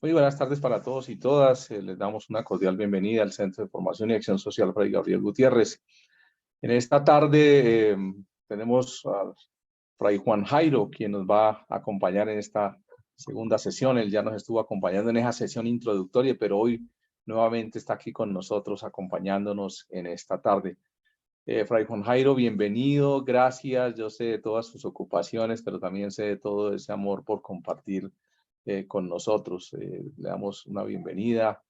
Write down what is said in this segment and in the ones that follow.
Muy buenas tardes para todos y todas. Les damos una cordial bienvenida al Centro de Formación y Acción Social Fray Gabriel Gutiérrez. En esta tarde tenemos a Fray Juan Jairo, quien nos va a acompañar en esta segunda sesión. Él ya nos estuvo acompañando en esa sesión introductoria, pero hoy nuevamente está aquí con nosotros acompañándonos en esta tarde. Fray Juan Jairo, bienvenido, gracias. Yo sé de todas sus ocupaciones, pero también sé de todo ese amor por compartir con nosotros. Le damos una bienvenida.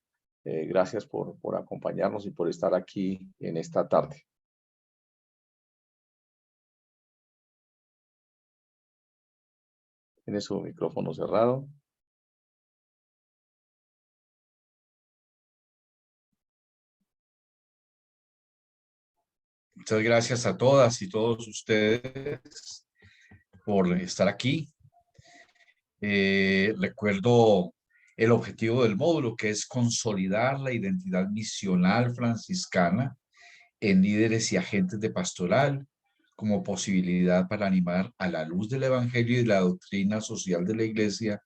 Gracias por acompañarnos y por estar aquí en esta tarde. Tiene su micrófono cerrado. Muchas gracias a todas y todos ustedes por estar aquí. Recuerdo el objetivo del módulo, que es consolidar la identidad misional franciscana en líderes y agentes de pastoral como posibilidad para animar a la luz del Evangelio y la doctrina social de la Iglesia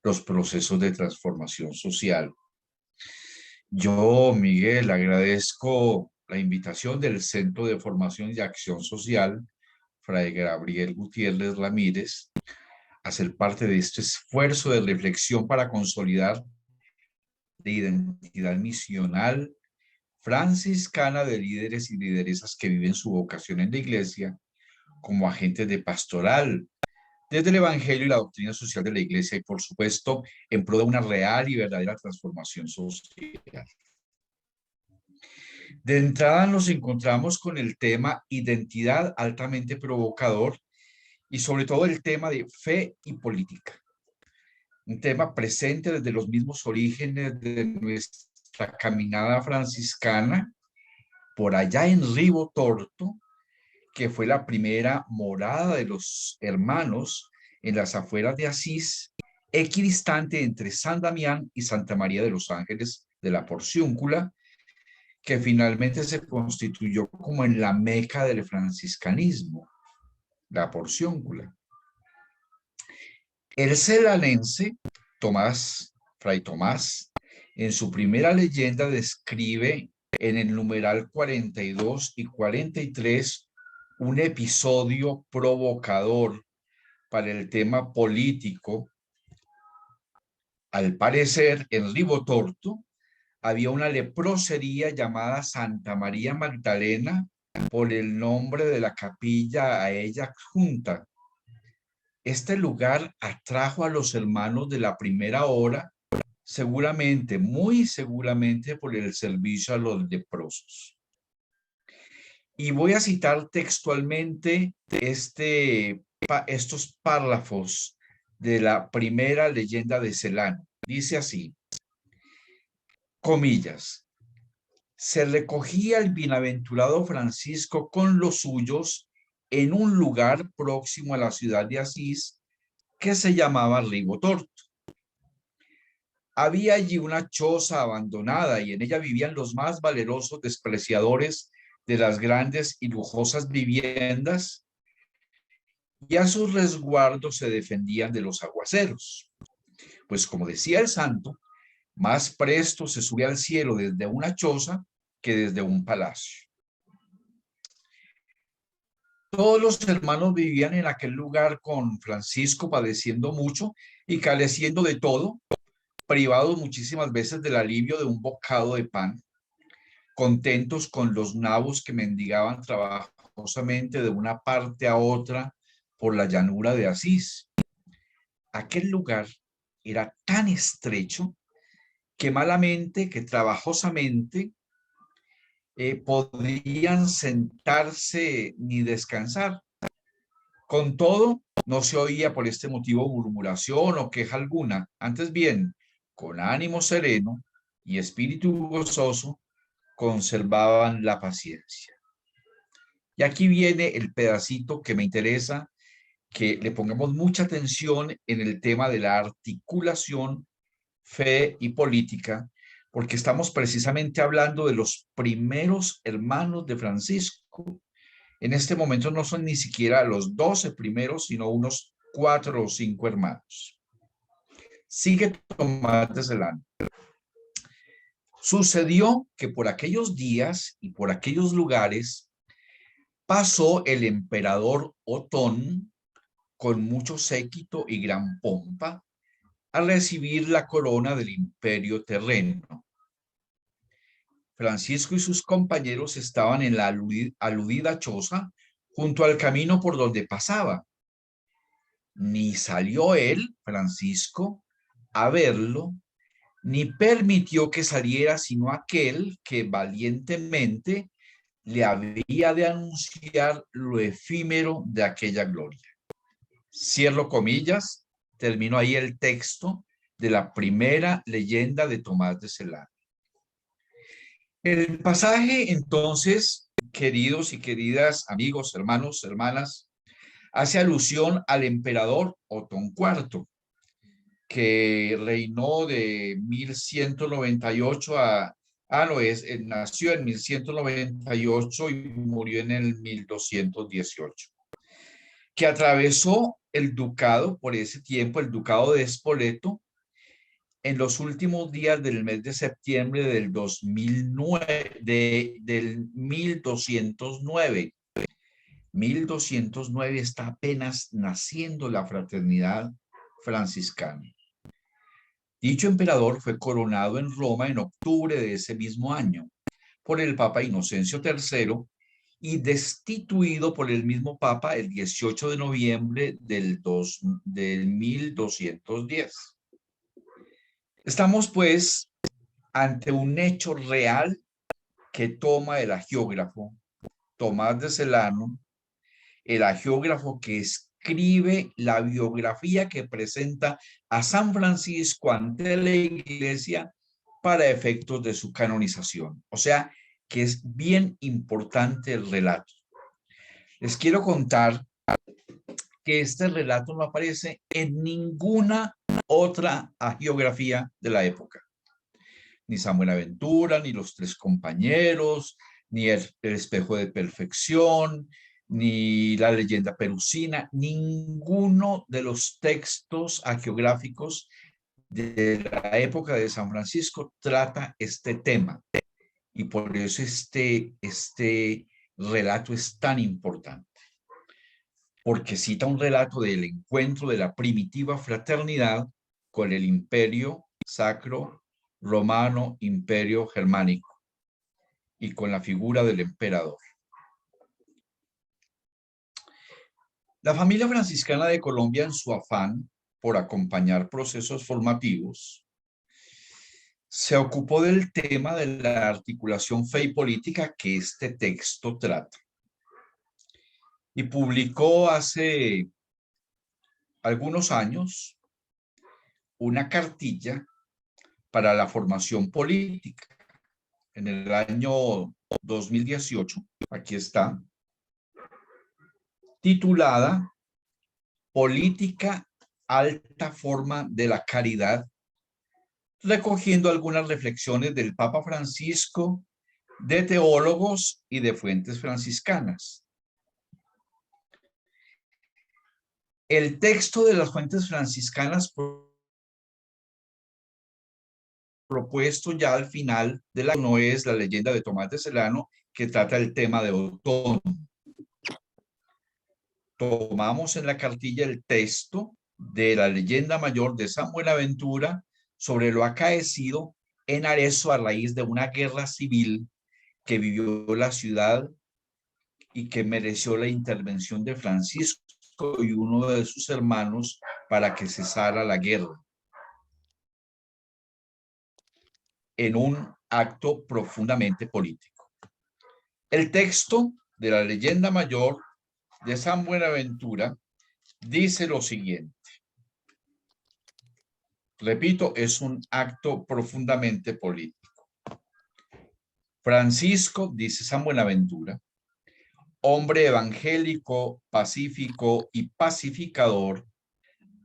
los procesos de transformación social. Yo, Miguel, agradezco la invitación del Centro de Formación y Acción Social, Fray Gabriel Gutiérrez Ramírez, a ser parte de este esfuerzo de reflexión para consolidar la identidad misional franciscana de líderes y lideresas que viven su vocación en la Iglesia como agentes de pastoral, desde el Evangelio y la doctrina social de la Iglesia y, por supuesto, en pro de una real y verdadera transformación social. De entrada nos encontramos con el tema identidad altamente provocador y sobre todo el tema de fe y política. Un tema presente desde los mismos orígenes de nuestra caminada franciscana, por allá en Ribotorto, que fue la primera morada de los hermanos en las afueras de Asís, equidistante entre San Damián y Santa María de los Ángeles de la Porciúncula, que finalmente se constituyó como en la meca del franciscanismo, la Porciúncula. El celanense Fray Tomás, en su primera leyenda describe en el numeral 42 y 43 un episodio provocador para el tema político. Al parecer, en Ribotorto había una leprosería llamada Santa María Magdalena por el nombre de la capilla a ella adjunta. Este lugar atrajo a los hermanos de la primera hora, seguramente, muy seguramente por el servicio a los leprosos. Y voy a citar textualmente estos párrafos de la primera leyenda de Celano. Dice así, comillas, se recogía el bienaventurado Francisco con los suyos en un lugar próximo a la ciudad de Asís que se llamaba Ribotorto. Había allí una choza abandonada y en ella vivían los más valerosos despreciadores de las grandes y lujosas viviendas, y a sus resguardos se defendían de los aguaceros. Pues como decía el santo, más presto se sube al cielo desde una choza que desde un palacio. Todos los hermanos vivían en aquel lugar con Francisco padeciendo mucho y careciendo de todo, privados muchísimas veces del alivio de un bocado de pan, contentos con los nabos que mendigaban trabajosamente de una parte a otra por la llanura de Asís. Aquel lugar era tan estrecho que trabajosamente podían sentarse ni descansar. Con todo, no se oía por este motivo murmuración o queja alguna. Antes bien, con ánimo sereno y espíritu gozoso, conservaban la paciencia. Y aquí viene el pedacito que me interesa, que le pongamos mucha atención en el tema de la articulación, fe y política, porque estamos precisamente hablando de los primeros hermanos de Francisco. En este momento no son ni siquiera los 12 primeros, sino unos 4 o 5 hermanos. Sigue Tomás de Celano. Sucedió que por aquellos días y por aquellos lugares pasó el emperador Otón con mucho séquito y gran pompa a recibir la corona del imperio terreno. Francisco y sus compañeros estaban en la aludida choza junto al camino por donde pasaba. Ni salió él, Francisco, a verlo, ni permitió que saliera sino aquel que valientemente le había de anunciar lo efímero de aquella gloria. Cierro comillas, terminó ahí el texto de la primera leyenda de Tomás de Celano. El pasaje, entonces, queridos y queridas amigos, hermanos, hermanas, hace alusión al emperador Otón IV, que reinó de 1198 nació en 1198 y murió en el 1218, que atravesó el ducado, por ese tiempo, el ducado de Spoleto, en los últimos días del mes de septiembre del 2009, del 1209. 1209 está apenas naciendo la fraternidad franciscana. Dicho emperador fue coronado en Roma en octubre de ese mismo año por el Papa Inocencio III y destituido por el mismo Papa el 18 de noviembre del 1210. Estamos pues ante un hecho real que toma el agiógrafo Tomás de Celano, el agiógrafo que escribe la biografía que presenta a San Francisco ante la Iglesia para efectos de su canonización. O sea, que es bien importante el relato. Les quiero contar que este relato no aparece en ninguna otra agiografía de la época. Ni San Buenaventura, ni los tres compañeros, ni el espejo de perfección, ni la leyenda perusina, ninguno de los textos hagiográficos de la época de San Francisco trata este tema. Y por eso este relato es tan importante. Porque cita un relato del encuentro de la primitiva fraternidad con el imperio sacro romano, imperio germánico, y con la figura del emperador. La familia franciscana de Colombia, en su afán por acompañar procesos formativos, se ocupó del tema de la articulación fe y política que este texto trata. Y publicó hace algunos años una cartilla para la formación política. En el año 2018, aquí está, titulada Política, alta forma de la caridad, recogiendo algunas reflexiones del Papa Francisco, de teólogos y de fuentes franciscanas. El texto de las fuentes franciscanas propuesto ya al final de la no es la leyenda de Tomás de Celano, que trata el tema de Otón. Tomamos en la cartilla el texto de la leyenda mayor de San Buenaventura sobre lo acaecido en Arezzo a raíz de una guerra civil que vivió la ciudad y que mereció la intervención de Francisco y uno de sus hermanos para que cesara la guerra, en un acto profundamente político. El texto de la leyenda mayor de San Buenaventura dice lo siguiente. Repito, es un acto profundamente político. Francisco, dice San Buenaventura, hombre evangélico, pacífico y pacificador,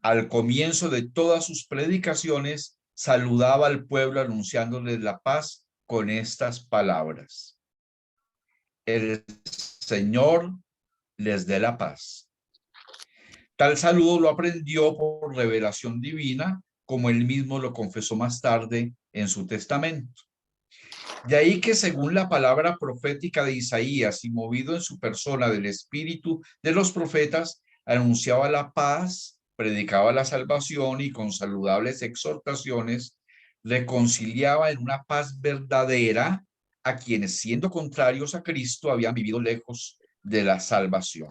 al comienzo de todas sus predicaciones saludaba al pueblo anunciándoles la paz con estas palabras: el Señor les dé la paz. Tal saludo lo aprendió por revelación divina como él mismo lo confesó más tarde en su testamento. De ahí que según la palabra profética de Isaías y movido en su persona del espíritu de los profetas, anunciaba la paz, predicaba la salvación y con saludables exhortaciones reconciliaba en una paz verdadera a quienes, siendo contrarios a Cristo, habían vivido lejos de la salvación.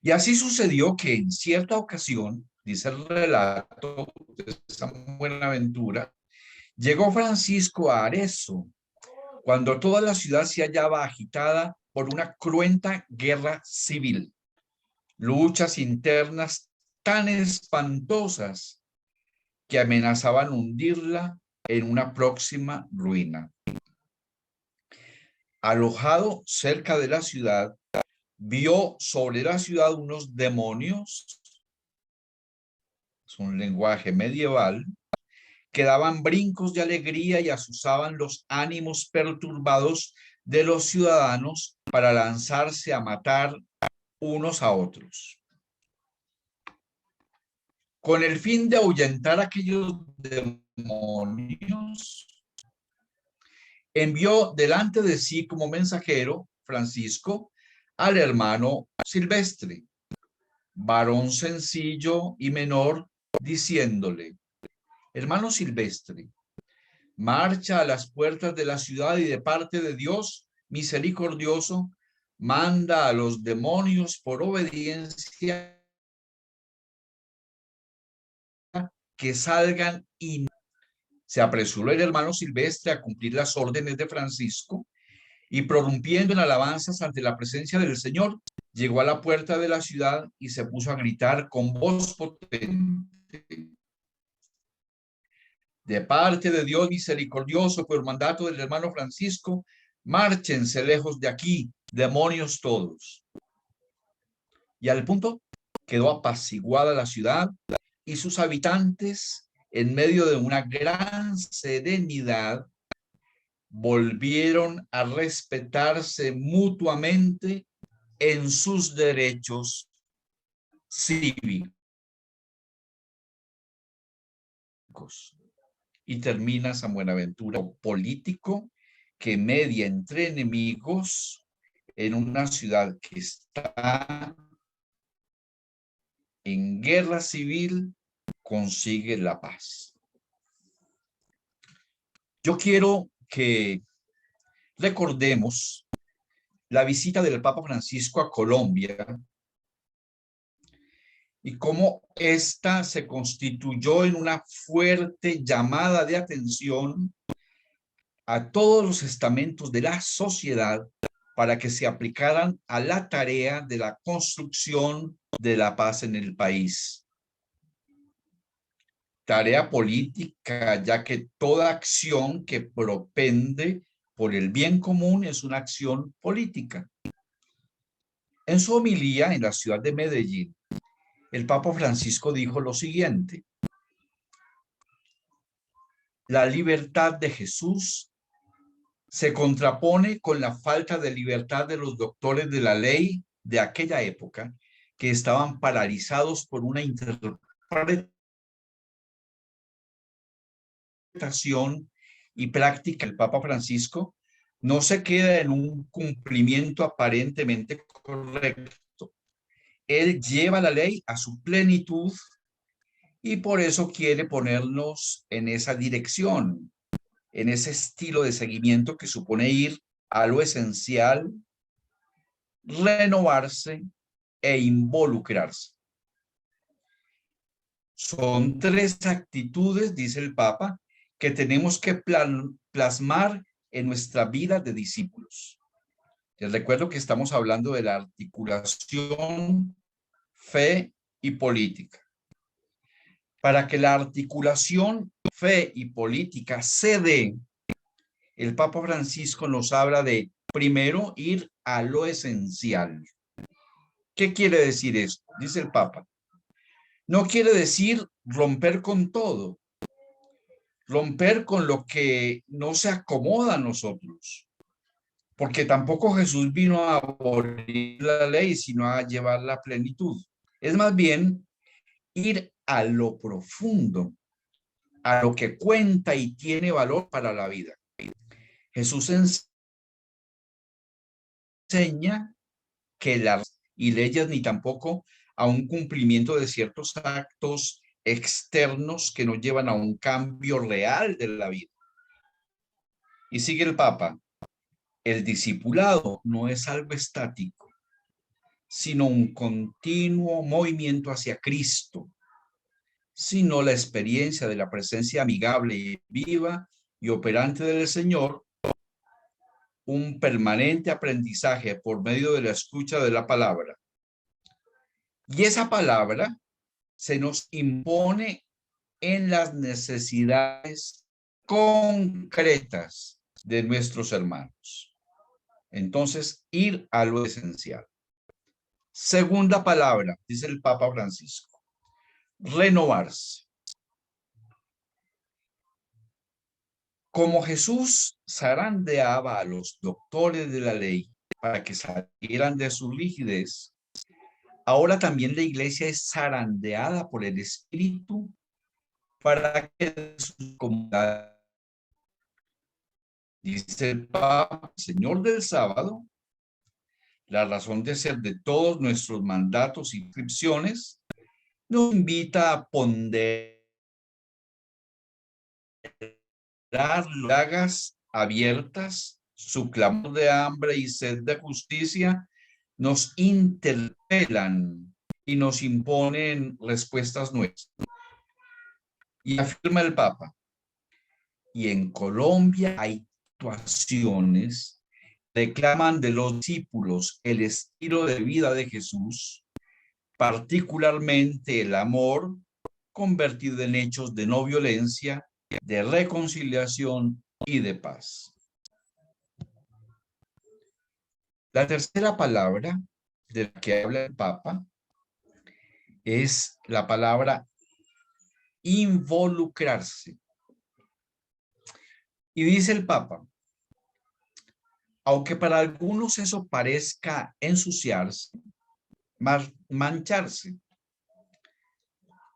Y así sucedió que en cierta ocasión, dice el relato de San Buenaventura, llegó Francisco a Arezzo, cuando toda la ciudad se hallaba agitada por una cruenta guerra civil, luchas internas tan espantosas que amenazaban hundirla en una próxima ruina. Alojado cerca de la ciudad, vio sobre la ciudad unos demonios, es un lenguaje medieval, que daban brincos de alegría y azuzaban los ánimos perturbados de los ciudadanos para lanzarse a matar unos a otros. Con el fin de ahuyentar a aquellos demonios, envió delante de sí como mensajero Francisco al hermano Silvestre, varón sencillo y menor, diciéndole: hermano Silvestre, marcha a las puertas de la ciudad y de parte de Dios misericordioso, manda a los demonios por obediencia que salgan. Y se apresuró el hermano Silvestre a cumplir las órdenes de Francisco y, prorrumpiendo en alabanzas ante la presencia del Señor, llegó a la puerta de la ciudad y se puso a gritar con voz potente: de parte de Dios misericordioso, por mandato del hermano Francisco, márchense lejos de aquí, demonios todos. Y al punto quedó apaciguada la ciudad y sus habitantes, en medio de una gran serenidad, volvieron a respetarse mutuamente en sus derechos cívicos. Y termina San Buenaventura: político que media entre enemigos en una ciudad que está en guerra civil, consigue la paz. Yo quiero que recordemos la visita del Papa Francisco a Colombia y cómo ésta se constituyó en una fuerte llamada de atención a todos los estamentos de la sociedad para que se aplicaran a la tarea de la construcción de la paz en el país. Tarea política, ya que toda acción que propende por el bien común es una acción política. En su homilía en la ciudad de Medellín, el Papa Francisco dijo lo siguiente: la libertad de Jesús se contrapone con la falta de libertad de los doctores de la ley de aquella época, que estaban paralizados por una interpretación y práctica. El Papa Francisco no se queda en un cumplimiento aparentemente correcto. Él lleva la ley a su plenitud y por eso quiere ponernos en esa dirección, en ese estilo de seguimiento que supone ir a lo esencial, renovarse e involucrarse. Son tres actitudes, dice el Papa, que tenemos que plasmar en nuestra vida de discípulos. Les recuerdo que estamos hablando de la articulación fe y política. Para que la articulación fe y política se dé, el Papa Francisco nos habla de, primero, ir a lo esencial. ¿Qué quiere decir esto? Dice el Papa: no quiere decir romper con todo, romper con lo que no se acomoda a nosotros, porque tampoco Jesús vino a abolir la ley, sino a llevarla a plenitud. Es más bien ir a lo profundo, a lo que cuenta y tiene valor para la vida. Jesús enseña que las y leyes ni tampoco a un cumplimiento de ciertos actos externos que nos llevan a un cambio real de la vida. Y sigue el Papa: el discipulado no es algo estático, sino un continuo movimiento hacia Cristo, sino la experiencia de la presencia amigable y viva y operante del Señor, un permanente aprendizaje por medio de la escucha de la palabra. Y esa palabra se nos impone en las necesidades concretas de nuestros hermanos. Entonces, ir a lo esencial. Segunda palabra, dice el Papa Francisco: renovarse. Como Jesús zarandeaba a los doctores de la ley para que salieran de su rigidez, ahora también la iglesia es zarandeada por el Espíritu para que su comunidad, dice el Papa, Señor del sábado, la razón de ser de todos nuestros mandatos y inscripciones, nos invita a ponderar llagas abiertas, su clamor de hambre y sed de justicia nos interpelan y nos imponen respuestas nuevas. Y afirma el Papa: y en Colombia hay situaciones que reclaman de los discípulos el estilo de vida de Jesús, particularmente el amor convertido en hechos de no violencia, de reconciliación y de paz. La tercera palabra de la que habla el Papa es la palabra involucrarse. Y dice el Papa: aunque para algunos eso parezca ensuciarse, mancharse,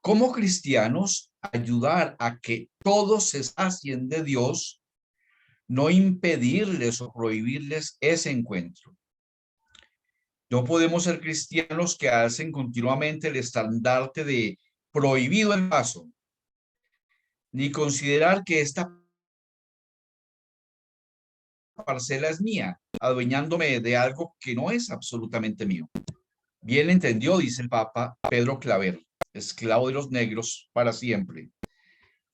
como cristianos, ayudar a que todos se sacien de Dios, no impedirles o prohibirles ese encuentro. No podemos ser cristianos que hacen continuamente el estandarte de prohibido el paso, ni considerar que esta parcela es mía, adueñándome de algo que no es absolutamente mío. Bien entendió, dice el Papa Pedro Claver, esclavo de los negros para siempre.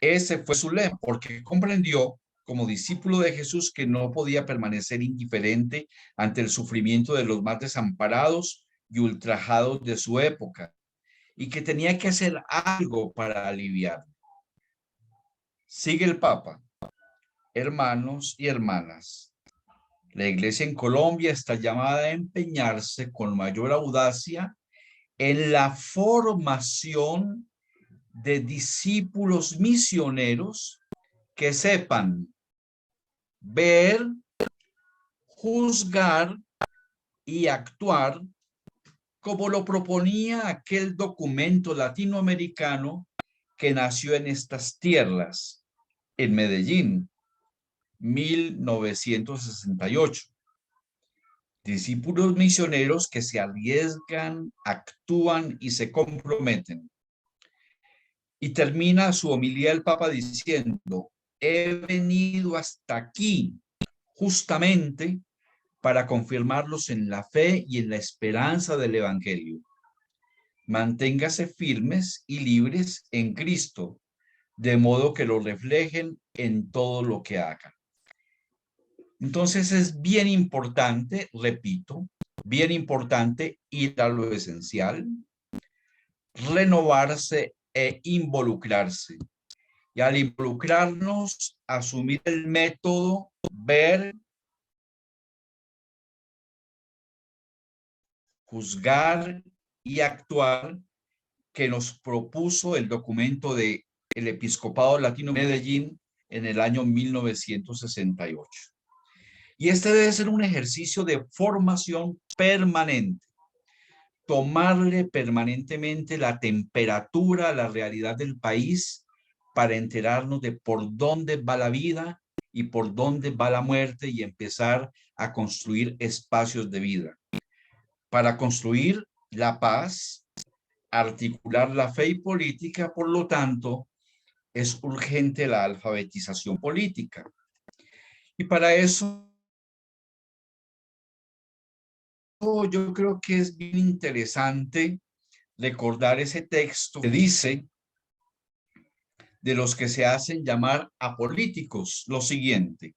Ese fue su lema, porque comprendió como discípulo de Jesús que no podía permanecer indiferente ante el sufrimiento de los más desamparados y ultrajados de su época, y que tenía que hacer algo para aliviarlo. Sigue el Papa: hermanos y hermanas, la Iglesia en Colombia está llamada a empeñarse con mayor audacia en la formación de discípulos misioneros que sepan ver, juzgar y actuar como lo proponía aquel documento latinoamericano que nació en estas tierras, en Medellín, 1968. Discípulos misioneros que se arriesgan, actúan y se comprometen. Y termina su homilía el Papa diciendo: he venido hasta aquí justamente para confirmarlos en la fe y en la esperanza del Evangelio. Manténgase firmes y libres en Cristo, de modo que lo reflejen en todo lo que hagan. Entonces es bien importante, repito, bien importante ir a lo esencial, renovarse e involucrarse. Y al involucrarnos, asumir el método, ver, juzgar y actuar que nos propuso el documento del Episcopado Latino Medellín en el año 1968. Y este debe ser un ejercicio de formación permanente, tomarle permanentemente la temperatura a la realidad del país para enterarnos de por dónde va la vida y por dónde va la muerte y empezar a construir espacios de vida. Para construir la paz, articular la fe y política, por lo tanto, es urgente la alfabetización política. Y para eso, yo creo que es bien interesante recordar ese texto que dice de los que se hacen llamar apolíticos lo siguiente: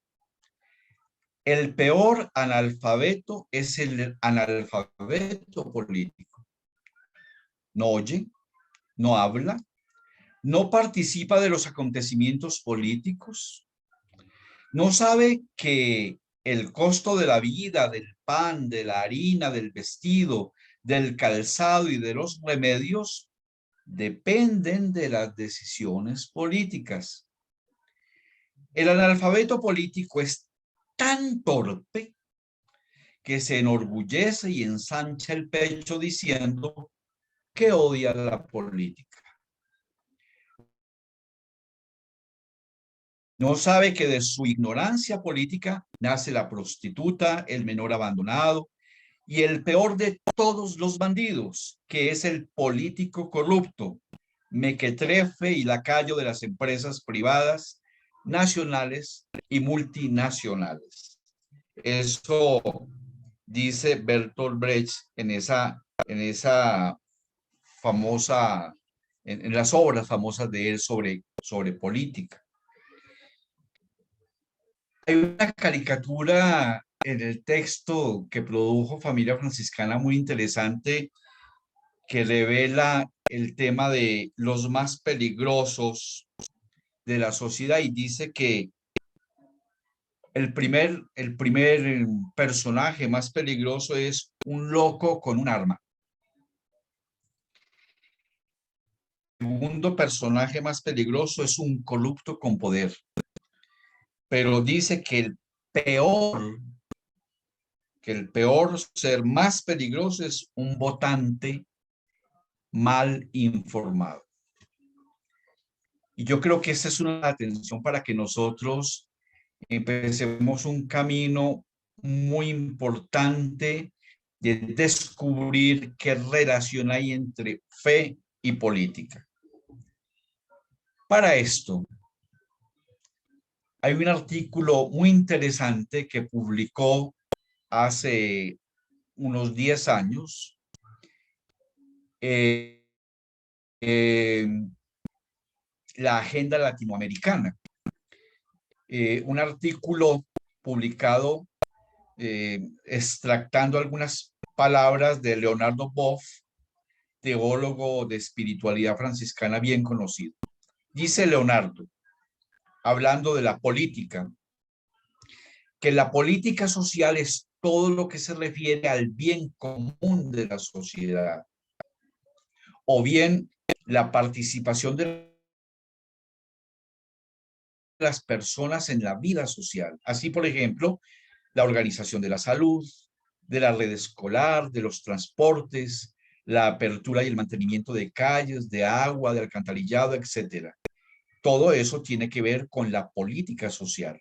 el peor analfabeto es el analfabeto político. No oye, no habla, no participa de los acontecimientos políticos, no sabe que el costo de la vida, del pan, de la harina, del vestido, del calzado y de los remedios dependen de las decisiones políticas. El analfabeto político es tan torpe que se enorgullece y ensancha el pecho diciendo que odia la política. No sabe que de su ignorancia política nace la prostituta, el menor abandonado y el peor de todos los bandidos, que es el político corrupto, mequetrefe y lacayo de las empresas privadas, nacionales y multinacionales. Eso dice Bertolt Brecht en esa famosa, en las obras famosas de él sobre política. Hay una caricatura en el texto que produjo Familia Franciscana muy interesante que revela el tema de los más peligrosos de la sociedad y dice que el primer personaje más peligroso es un loco con un arma. El segundo personaje más peligroso es un corrupto con poder. Pero dice que el peor ser más peligroso es un votante mal informado. Y yo creo que esa es una atención para que nosotros empecemos un camino muy importante de descubrir qué relación hay entre fe y política. Para esto, hay un artículo muy interesante que publicó hace unos 10 años la Agenda Latinoamericana. Un artículo publicado extractando algunas palabras de Leonardo Boff, teólogo de espiritualidad franciscana bien conocido. Dice Leonardo, hablando de la política, que la política social es todo lo que se refiere al bien común de la sociedad, o bien la participación de las personas en la vida social. Así, por ejemplo, la organización de la salud, de la red escolar, de los transportes, la apertura y el mantenimiento de calles, de agua, de alcantarillado, etcétera. Todo eso tiene que ver con la política social.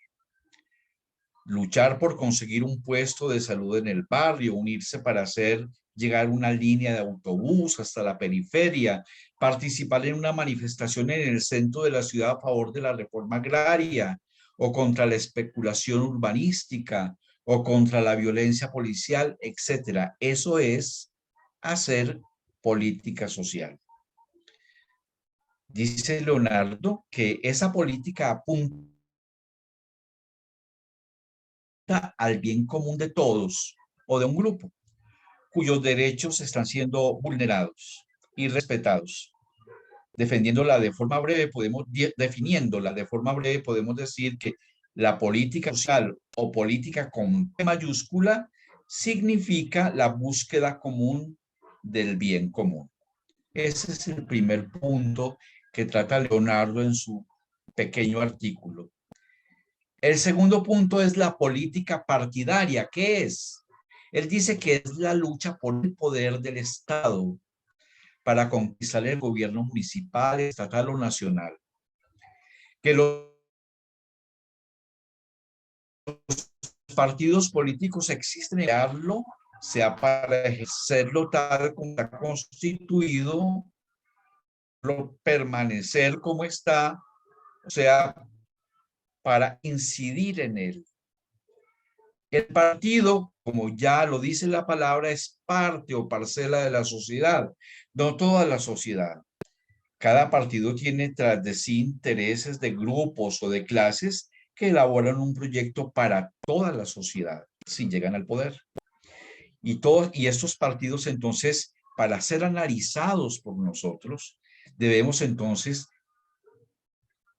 Luchar por conseguir un puesto de salud en el barrio, unirse para hacer llegar una línea de autobús hasta la periferia, participar en una manifestación en el centro de la ciudad a favor de la reforma agraria o contra la especulación urbanística o contra la violencia policial, etcétera. Eso es hacer política social. Dice Leonardo que esa política apunta al bien común de todos o de un grupo cuyos derechos están siendo vulnerados y respetados. Definiéndola de forma breve, podemos decir que la política social o política con P mayúscula significa la búsqueda común del bien común. Ese es el primer punto que trata Leonardo en su pequeño artículo. El segundo punto es la política partidaria. ¿Qué es? Él dice que es la lucha por el poder del Estado para conquistar el gobierno municipal, estatal o nacional. que los partidos políticos existen, crearlo, sea para ejercerlo tal como está constituido, permanecer como está, o sea, para incidir en él. El partido, como ya lo dice la palabra, es parte o parcela de la sociedad, no toda la sociedad. Cada partido tiene tras de sí intereses de grupos o de clases que elaboran un proyecto para toda la sociedad si llegan al poder. Y estos partidos entonces, para ser analizados por nosotros, debemos entonces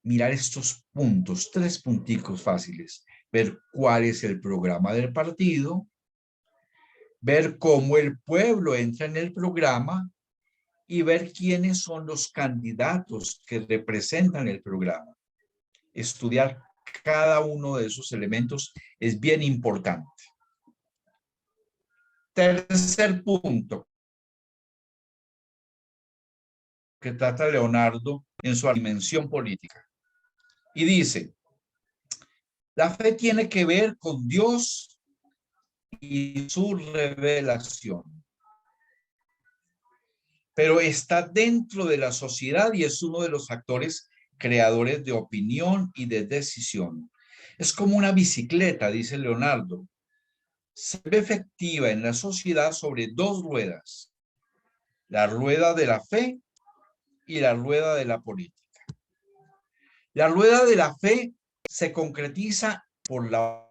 mirar estos puntos, 3 punticos fáciles, ver cuál es el programa del partido, ver cómo el pueblo entra en el programa y ver quiénes son los candidatos que representan el programa. Estudiar cada uno de esos elementos es bien importante. Tercer punto que trata Leonardo en su dimensión política. Y dice, la fe tiene que ver con Dios y su revelación, pero está dentro de la sociedad y es uno de los factores creadores de opinión y de decisión. Es como una bicicleta, dice Leonardo. Se ve efectiva en la sociedad sobre 2 ruedas, la rueda de la fe y la rueda de la política. La rueda de la fe se concretiza por la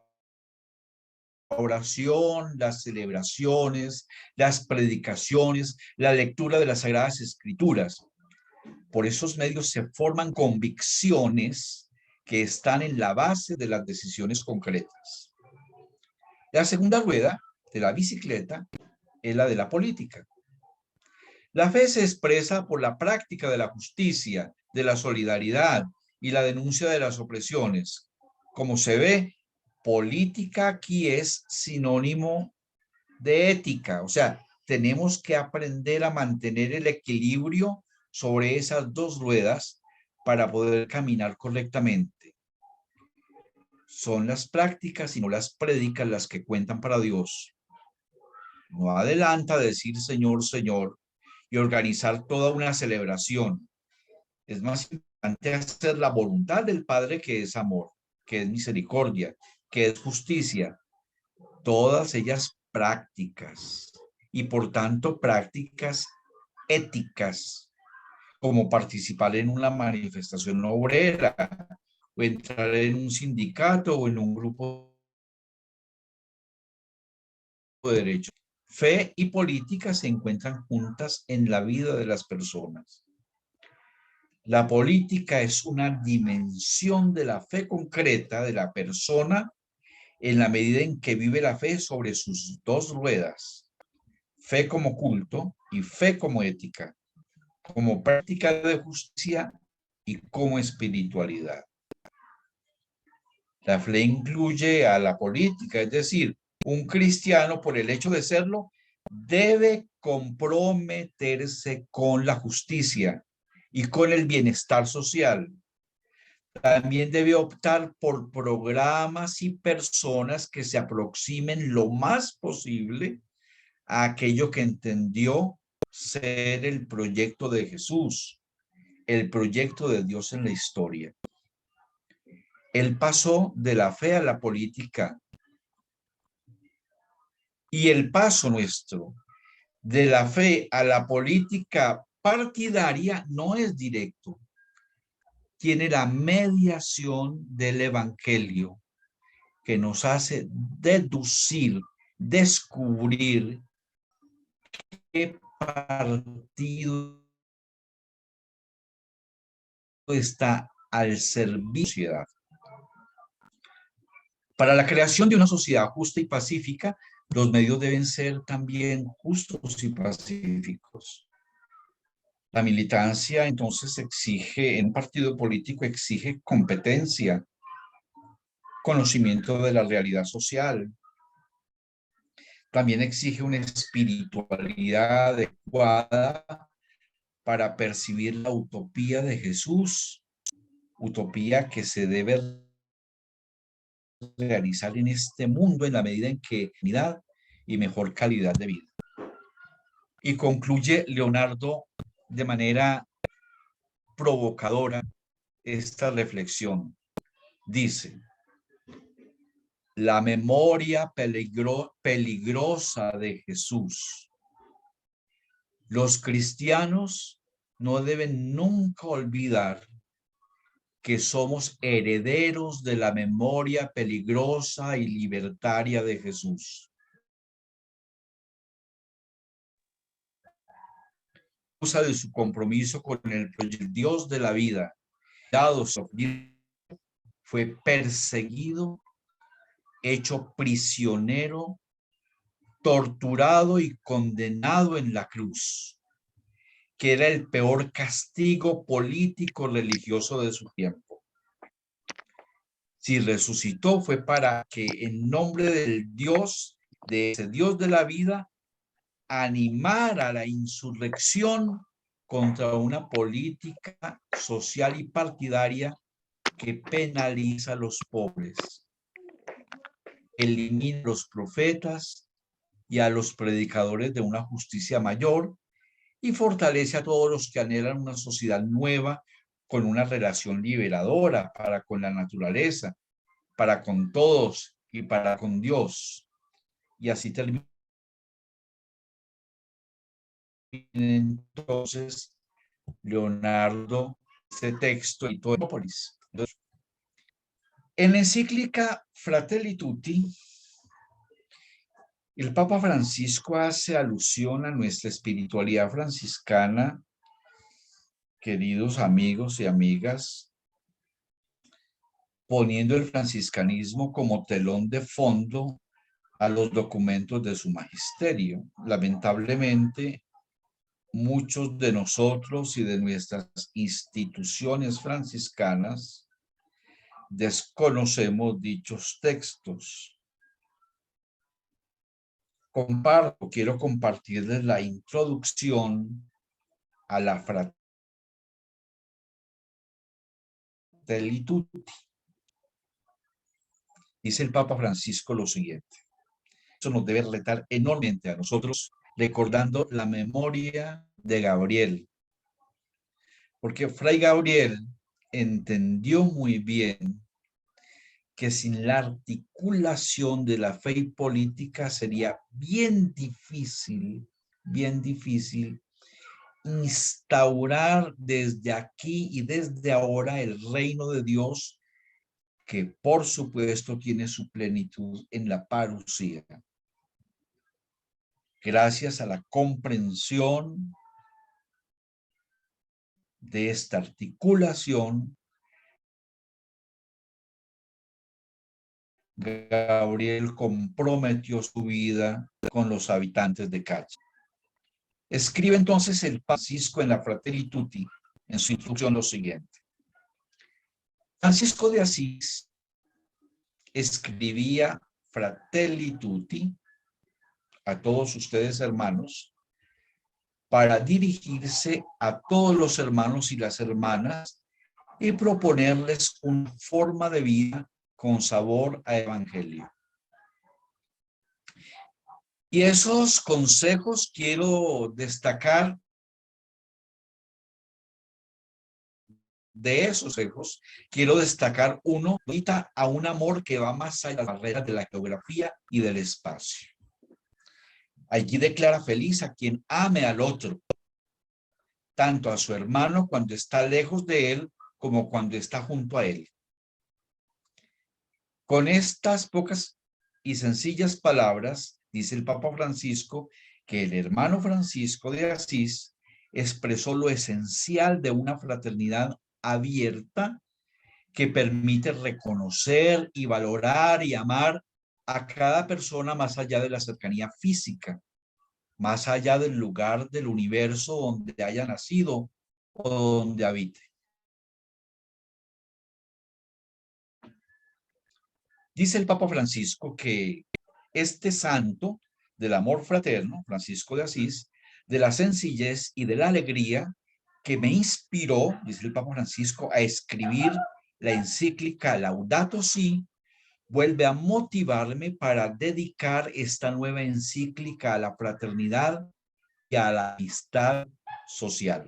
oración, las celebraciones, las predicaciones, la lectura de las Sagradas Escrituras. Por esos medios se forman convicciones que están en la base de las decisiones concretas. La segunda rueda de la bicicleta es la de la política. La fe se expresa por la práctica de la justicia, de la solidaridad y la denuncia de las opresiones. Como se ve, política aquí es sinónimo de ética, o sea, tenemos que aprender a mantener el equilibrio sobre esas 2 ruedas para poder caminar correctamente. Son las prácticas y no las prédicas las que cuentan para Dios. No adelanta decir Señor, Señor y organizar toda una celebración. Es más importante hacer la voluntad del Padre, que es amor, que es misericordia, que es justicia. Todas ellas prácticas y por tanto prácticas éticas, como participar en una manifestación obrera o entrar en un sindicato o en un grupo de derechos. Fe y política se encuentran juntas en la vida de las personas. La política es una dimensión de la fe concreta de la persona en la medida en que vive la fe sobre sus 2 ruedas, fe como culto y fe como ética, como práctica de justicia y como espiritualidad. La fe incluye a la política, es decir, un cristiano, por el hecho de serlo, debe comprometerse con la justicia y con el bienestar social. También debe optar por programas y personas que se aproximen lo más posible a aquello que entendió ser el proyecto de Jesús, el proyecto de Dios en la historia. Él pasó de la fe a la política. Y el paso nuestro de la fe a la política partidaria no es directo. Tiene la mediación del evangelio que nos hace deducir, descubrir qué partido está al servicio. Para la creación de una sociedad justa y pacífica, los medios deben ser también justos y pacíficos. La militancia entonces exige, en un partido político exige competencia, conocimiento de la realidad social. También exige una espiritualidad adecuada para percibir la utopía de Jesús utopía que se debe realizar en este mundo en la medida en que dignidad y mejor calidad de vida. Y concluye Leonardo de manera provocadora esta reflexión. Dice: la memoria peligrosa de Jesús. Los cristianos no deben nunca olvidar que somos herederos de la memoria peligrosa y libertaria de Jesús. A causa de su compromiso con el Dios de la vida, fue perseguido, hecho prisionero, torturado y condenado en la cruz, que era el peor castigo político religioso de su tiempo. Si resucitó fue para que en nombre del Dios, de ese Dios de la vida, animara la insurrección contra una política social y partidaria que penaliza a los pobres, elimina a los profetas y a los predicadores de una justicia mayor y fortalece a todos los que anhelan una sociedad nueva con una relación liberadora para con la naturaleza, para con todos y para con Dios. Y así termina entonces Leonardo este texto y todo en la encíclica Fratelli Tutti, el Papa Francisco hace alusión a nuestra espiritualidad franciscana, queridos amigos y amigas, poniendo el franciscanismo como telón de fondo a los documentos de su magisterio. Lamentablemente, muchos de nosotros y de nuestras instituciones franciscanas desconocemos dichos textos. Quiero compartirles la introducción a la Fratelli Tutti. Dice el Papa Francisco lo siguiente: eso nos debe retar enormemente a nosotros, recordando la memoria de Gabriel, porque Fray Gabriel entendió muy bien que sin la articulación de la fe política sería bien difícil instaurar desde aquí y desde ahora el reino de Dios, que por supuesto tiene su plenitud en la parucía. Gracias a la comprensión de esta articulación, Gabriel comprometió su vida con los habitantes de Cacha. Escribe entonces el Francisco en la Fratelli Tutti, en su instrucción, lo siguiente: Francisco de Asís escribía Fratelli Tutti a todos ustedes, hermanos, para dirigirse a todos los hermanos y las hermanas y proponerles una forma de vida con sabor a evangelio. Y esos consejos quiero destacar. De esos consejos quiero destacar uno, invita a un amor que va más allá de las barreras de la geografía y del espacio. Allí declara feliz a quien ame al otro, tanto a su hermano cuando está lejos de él como cuando está junto a él. Con estas pocas y sencillas palabras, dice el Papa Francisco, que el hermano Francisco de Asís expresó lo esencial de una fraternidad abierta que permite reconocer y valorar y amar a cada persona más allá de la cercanía física, más allá del lugar del universo donde haya nacido o donde habite. Dice el Papa Francisco que este santo del amor fraterno, Francisco de Asís, de la sencillez y de la alegría, que me inspiró, dice el Papa Francisco, a escribir la encíclica Laudato Si, vuelve a motivarme para dedicar esta nueva encíclica a la fraternidad y a la amistad social.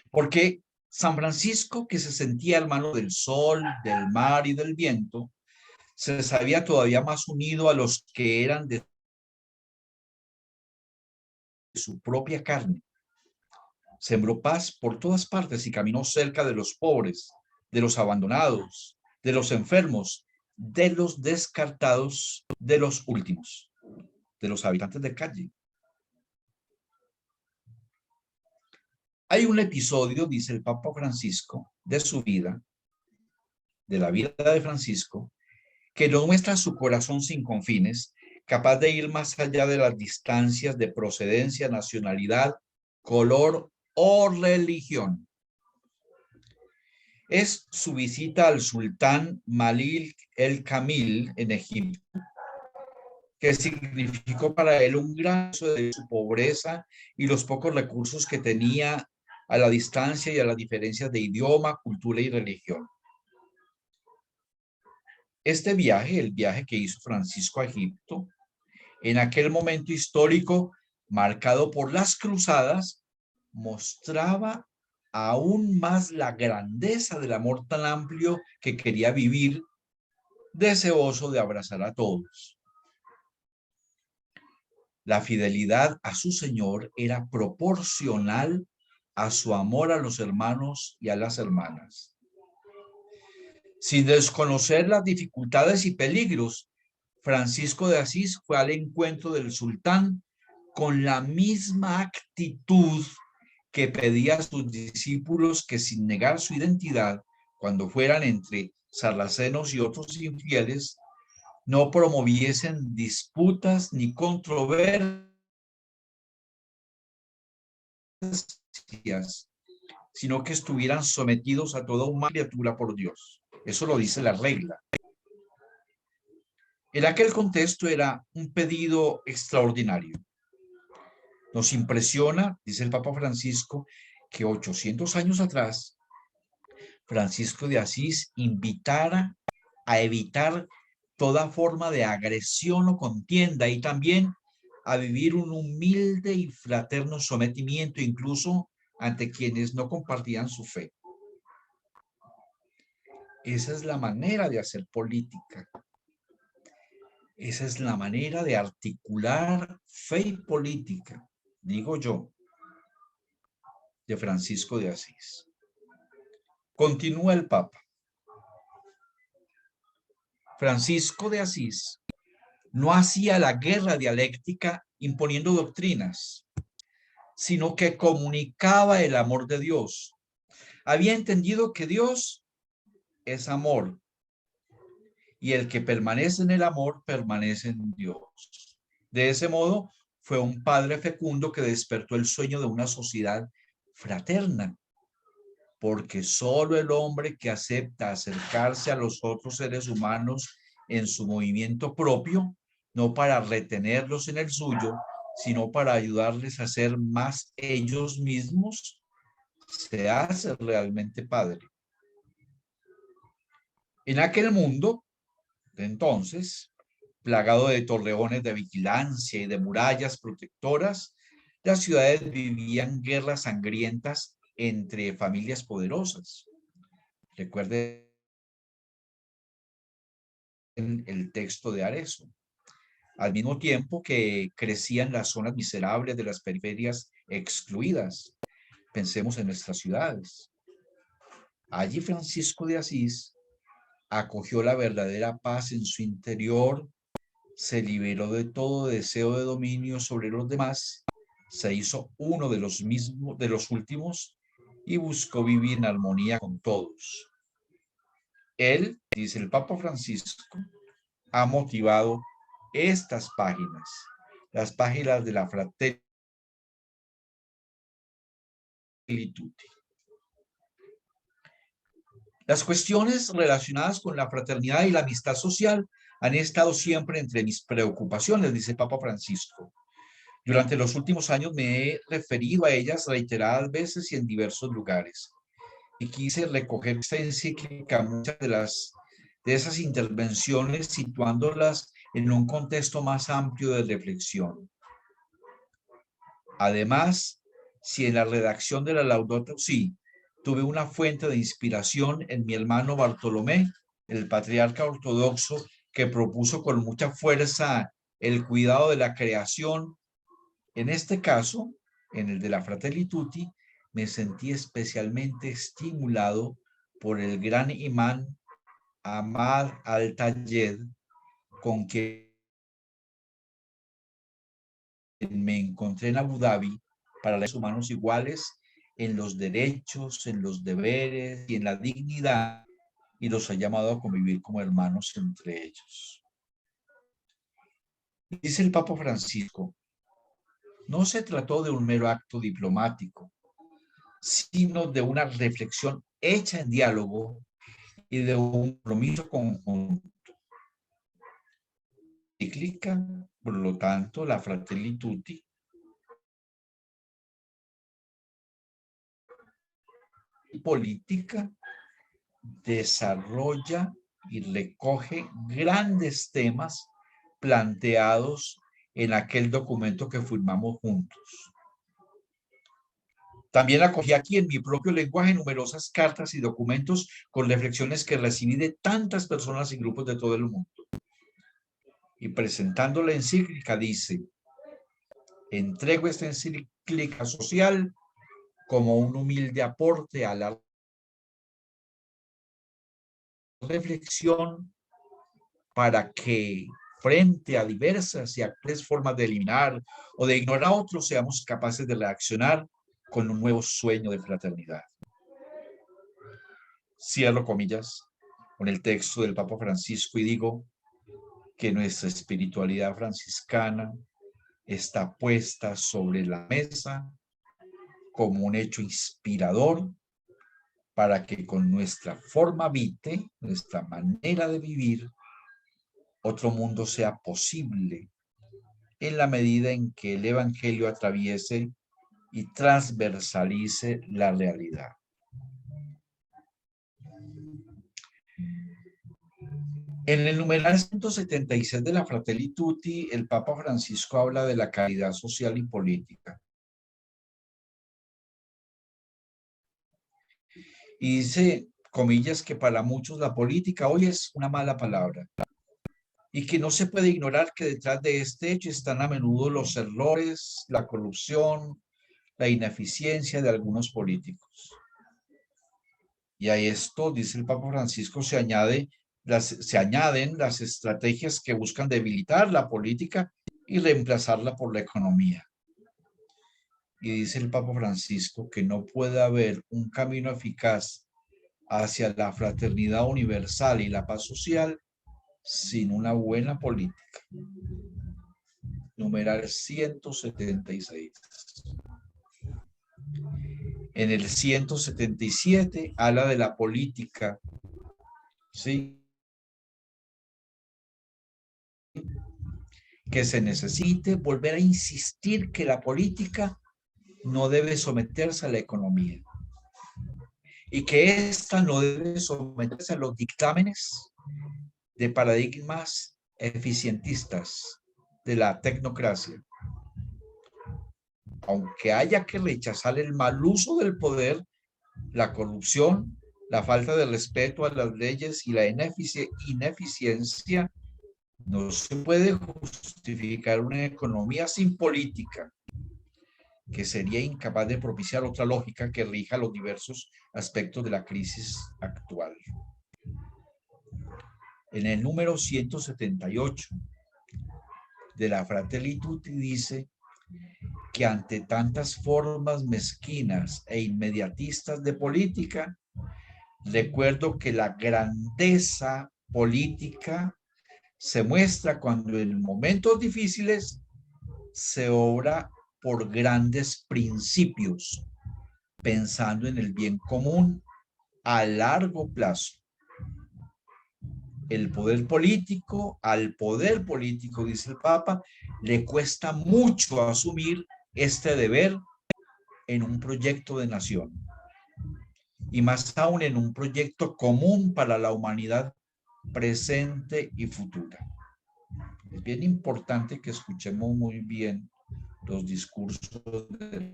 Porque San Francisco, que se sentía hermano del sol, del mar y del viento, se sabía todavía más unido a los que eran de su propia carne. Sembró paz por todas partes y caminó cerca de los pobres, de los abandonados, de los enfermos, de los descartados, de los últimos, de los habitantes de calle. Hay un episodio, dice el Papa Francisco, de su vida, de la vida de Francisco, que nos muestra su corazón sin confines, capaz de ir más allá de las distancias de procedencia, nacionalidad, color o religión. Es su visita al sultán Malik el-Kamil en Egipto, que significó para él un gran uso de su pobreza y los pocos recursos que tenía a la distancia y a las diferencias de idioma, cultura y religión. Este viaje, el viaje que hizo Francisco a Egipto, en aquel momento histórico marcado por las cruzadas, mostraba aún más la grandeza del amor tan amplio que quería vivir, deseoso de abrazar a todos. La fidelidad a su Señor era proporcional a su amor a los hermanos y a las hermanas. Sin desconocer las dificultades y peligros, Francisco de Asís fue al encuentro del sultán con la misma actitud que pedía a sus discípulos que, sin negar su identidad, cuando fueran entre sarracenos y otros infieles, no promoviesen disputas ni controversias, sino que estuvieran sometidos a toda una criatura por Dios. Eso lo dice la regla. En aquel contexto era un pedido extraordinario. Nos impresiona, dice el Papa Francisco, que 800 años atrás, Francisco de Asís invitara a evitar toda forma de agresión o contienda y también a vivir un humilde y fraterno sometimiento incluso ante quienes no compartían su fe. Esa es la manera de hacer política. Esa es la manera de articular fe y política, digo yo, de Francisco de Asís. Continúa el Papa. Francisco de Asís no hacía la guerra dialéctica imponiendo doctrinas, sino que comunicaba el amor de Dios. Había entendido que Dios es amor y el que permanece en el amor permanece en Dios. De ese modo, fue un padre fecundo que despertó el sueño de una sociedad fraterna, porque solo el hombre que acepta acercarse a los otros seres humanos en su movimiento propio, no para retenerlos en el suyo, sino para ayudarles a ser más ellos mismos, se hace realmente padre. En aquel mundo, de entonces, plagado de torreones de vigilancia y de murallas protectoras, las ciudades vivían guerras sangrientas entre familias poderosas. Recuerden el texto de Arezzo. Al mismo tiempo que crecían las zonas miserables de las periferias excluidas. Pensemos en nuestras ciudades. Allí Francisco de Asís acogió la verdadera paz en su interior, se liberó de todo deseo de dominio sobre los demás, se hizo uno de los últimos y buscó vivir en armonía con todos. Él, dice el Papa Francisco, ha motivado estas páginas, las páginas de la Fratelli Tutti. Las cuestiones relacionadas con la fraternidad y la amistad social han estado siempre entre mis preocupaciones, dice el Papa Francisco. Durante los últimos años me he referido a ellas reiteradas veces y en diversos lugares. Y quise recoger esta encíclica, muchas de esas intervenciones, situándolas en un contexto más amplio de reflexión. Además, si en la redacción de la Laudato Si tuve una fuente de inspiración en mi hermano Bartolomé, el patriarca ortodoxo, que propuso con mucha fuerza el cuidado de la creación, en este caso, en el de la Fratelli Tutti, me sentí especialmente estimulado por el gran imán Ahmad Al-Tayed, con quien me encontré en Abu Dhabi para los humanos iguales en los derechos, en los deberes y en la dignidad, y los ha llamado a convivir como hermanos entre ellos. Dice el Papa Francisco, no se trató de un mero acto diplomático, sino de una reflexión hecha en diálogo y de un compromiso conjunto. Cíclica, por lo tanto, la Fratelli Tutti política desarrolla y recoge grandes temas planteados en aquel documento que firmamos juntos. También acogí aquí en mi propio lenguaje numerosas cartas y documentos con reflexiones que recibí de tantas personas y grupos de todo el mundo. Y presentando la encíclica dice, entrego esta encíclica social como un humilde aporte a la reflexión para que frente a diversas y actuales formas de eliminar o de ignorar a otros, seamos capaces de reaccionar con un nuevo sueño de fraternidad. Cierro comillas con el texto del Papa Francisco y digo que nuestra espiritualidad franciscana está puesta sobre la mesa como un hecho inspirador para que con nuestra forma vitae, nuestra manera de vivir, otro mundo sea posible en la medida en que el Evangelio atraviese y transversalice la realidad. En el numeral 176 de la Fratelli Tutti, el Papa Francisco habla de la caridad social y política. Y dice, comillas, que para muchos la política hoy es una mala palabra y que no se puede ignorar que detrás de este hecho están a menudo los errores, la corrupción, la ineficiencia de algunos políticos. Y a esto, dice el Papa Francisco, se añaden las estrategias que buscan debilitar la política y reemplazarla por la economía. Y dice el Papa Francisco que no puede haber un camino eficaz hacia la fraternidad universal y la paz social sin una buena política. Numeral 176. En el 177 habla de la política, ¿sí? Que se necesite volver a insistir que la política no debe someterse a la economía y que ésta no debe someterse a los dictámenes de paradigmas eficientistas de la tecnocracia. Aunque haya que rechazar el mal uso del poder, la corrupción, la falta de respeto a las leyes y la ineficiencia, no se puede justificar una economía sin política, que sería incapaz de propiciar otra lógica que rija los diversos aspectos de la crisis actual. En el número 178 de la Fratelli Tutti dice que ante tantas formas mezquinas e inmediatistas de política, recuerdo que la grandeza política se muestra cuando en momentos difíciles se obra por grandes principios, pensando en el bien común a largo plazo. al poder político, dice el Papa, le cuesta mucho asumir este deber en un proyecto de nación y más aún en un proyecto común para la humanidad presente y futura. Es bien importante que escuchemos muy bien los discursos de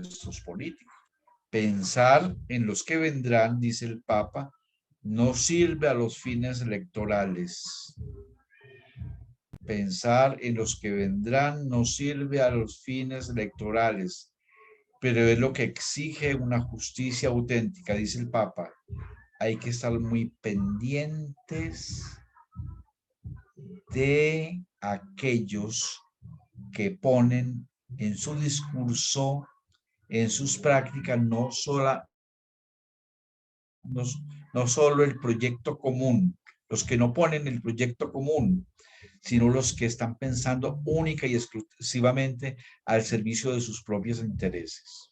estos políticos. Pensar en los que vendrán, dice el Papa, no sirve a los fines electorales. Pensar en los que vendrán no sirve a los fines electorales, pero es lo que exige una justicia auténtica, dice el Papa. Hay que estar muy pendientes de aquellos que ponen en su discurso, en sus prácticas, no solo el proyecto común, los que no ponen el proyecto común, sino los que están pensando única y exclusivamente al servicio de sus propios intereses.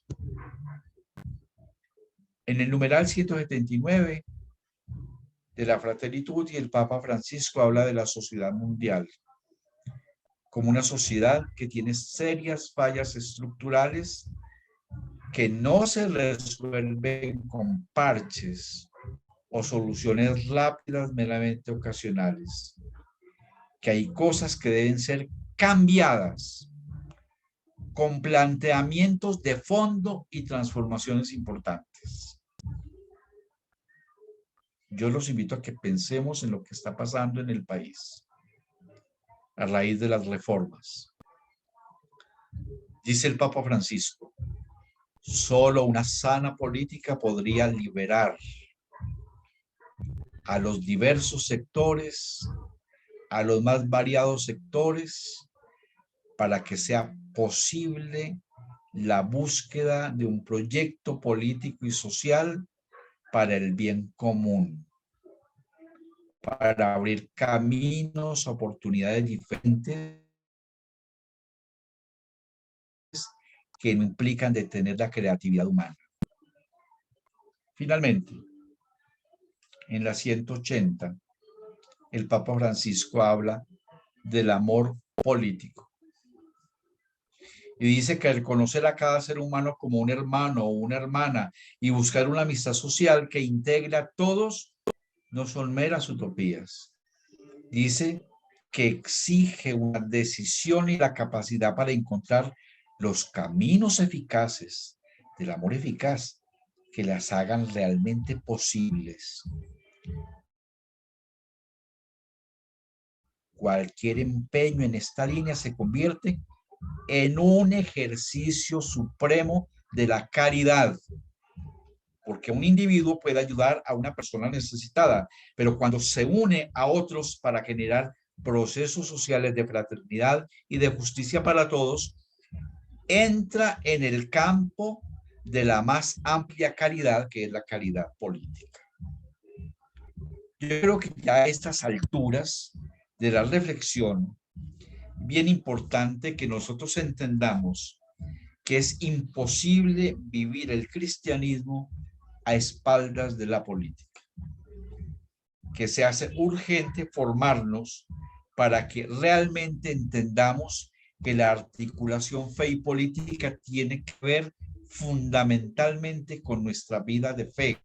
En el numeral 179 de la Fratelli Tutti, el Papa Francisco habla de la sociedad mundial como una sociedad que tiene serias fallas estructurales que no se resuelven con parches o soluciones rápidas meramente ocasionales, que hay cosas que deben ser cambiadas con planteamientos de fondo y transformaciones importantes. Yo los invito a que pensemos en lo que está pasando en el país a raíz de las reformas. Dice el Papa Francisco, solo una sana política podría liberar a los diversos sectores, a los más variados sectores, para que sea posible la búsqueda de un proyecto político y social para el bien común, para abrir caminos, oportunidades diferentes que no implican detener la creatividad humana. Finalmente, en la 180, el Papa Francisco habla del amor político. Y dice que reconocer a cada ser humano como un hermano o una hermana y buscar una amistad social que integre a todos no son meras utopías. Dice que exige una decisión y la capacidad para encontrar los caminos eficaces del amor eficaz que las hagan realmente posibles. Cualquier empeño en esta línea se convierte en un ejercicio supremo de la caridad, porque un individuo puede ayudar a una persona necesitada, pero cuando se une a otros para generar procesos sociales de fraternidad y de justicia para todos, entra en el campo de la más amplia caridad, que es la caridad política. Yo creo que ya a estas alturas de la reflexión, bien importante que nosotros entendamos que es imposible vivir el cristianismo a espaldas de la política, que se hace urgente formarnos para que realmente entendamos que la articulación fe y política tiene que ver fundamentalmente con nuestra vida de fe,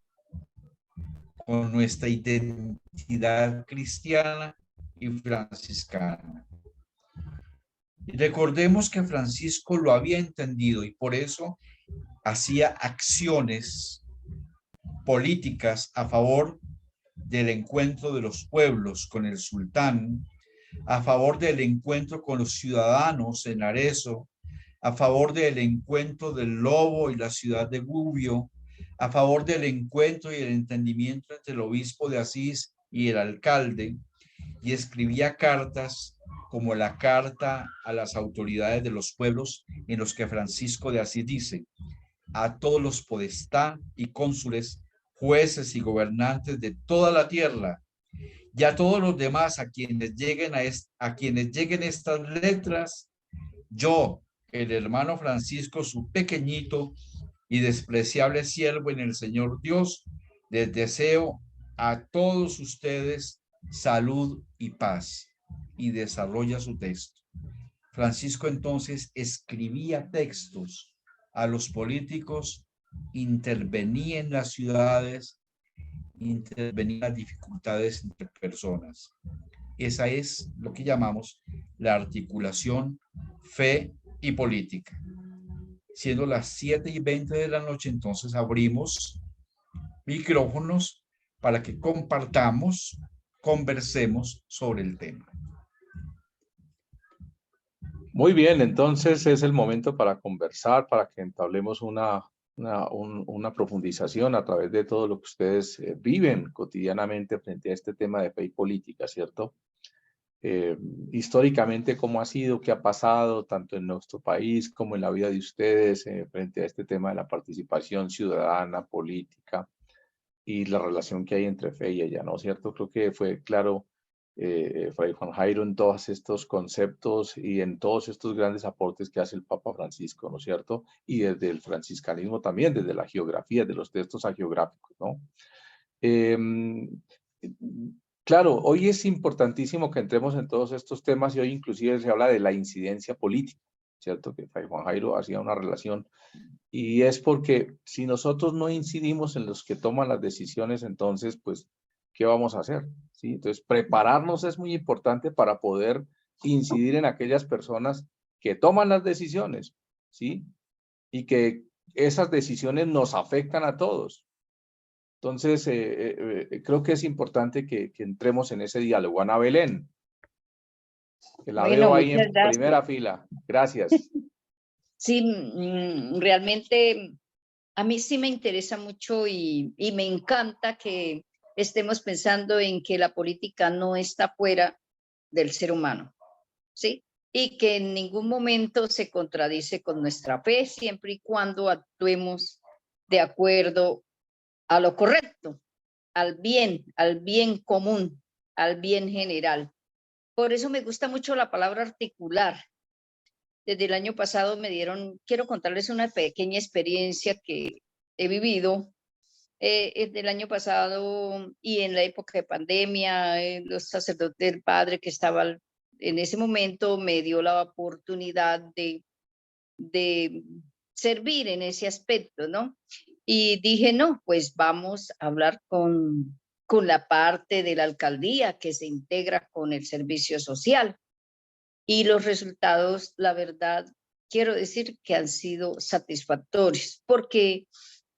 con nuestra identidad cristiana y franciscana. Y recordemos que Francisco lo había entendido y por eso hacía acciones políticas a favor del encuentro de los pueblos con el sultán, a favor del encuentro con los ciudadanos en Arezzo, a favor del encuentro del Lobo y la ciudad de Gubbio, a favor del encuentro y el entendimiento entre el obispo de Asís y el alcalde, y escribía cartas como la carta a las autoridades de los pueblos en los que Francisco de Asís dice: a todos los podestá y cónsules, jueces y gobernantes de toda la tierra, y a todos los demás a quienes lleguen estas letras, yo, el hermano Francisco, su pequeñito y despreciable siervo en el Señor Dios, Les deseo a todos ustedes salud y paz. Y desarrolla su texto. Francisco entonces escribía textos a los políticos, intervenía en las ciudades, intervenía en las dificultades entre personas. Esa es lo que llamamos la articulación fe y política. Siendo las 7:20 de la noche, entonces abrimos micrófonos para que compartamos, conversemos sobre el tema. Muy bien, entonces es el momento para conversar, para que entablemos una profundización a través de todo lo que ustedes viven cotidianamente frente a este tema de fe y política, ¿cierto? Históricamente, ¿cómo ha sido? ¿Qué ha pasado tanto en nuestro país como en la vida de ustedes frente a este tema de la participación ciudadana, política y la relación que hay entre fe y ella, ¿no es cierto? Creo que fue claro Fray Juan Jairo en todos estos conceptos y en todos estos grandes aportes que hace el Papa Francisco, ¿no es cierto? Y desde el franciscanismo también, desde la geografía, de los textos hagiográficos, ¿no? Claro, hoy es importantísimo que entremos en todos estos temas y hoy inclusive se habla de la incidencia política, ¿cierto? Que Fray Juan Jairo hacía una relación y es porque si nosotros no incidimos en los que toman las decisiones, entonces, pues, ¿qué vamos a hacer? ¿Sí? Entonces, prepararnos es muy importante para poder incidir en aquellas personas que toman las decisiones, ¿sí? Y que esas decisiones nos afectan a todos. Entonces, creo que es importante que entremos en ese diálogo. Ana Belén, que la Bueno, veo ahí muchas en primera gracias. fila. Gracias. Sí, realmente a mí sí me interesa mucho y me encanta que estemos pensando en que la política no está fuera del ser humano, ¿sí? Y que en ningún momento se contradice con nuestra fe, siempre y cuando actuemos de acuerdo a lo correcto, al bien común, al bien general. Por eso me gusta mucho la palabra articular. Desde el año pasado quiero contarles una pequeña experiencia que he vivido desde el año pasado y en la época de pandemia. Los sacerdotes del padre que estaba en ese momento me dio la oportunidad de servir en ese aspecto, ¿no? Y dije, no, pues vamos a hablar con la parte de la alcaldía que se integra con el servicio social. Y los resultados, la verdad, quiero decir que han sido satisfactorios, porque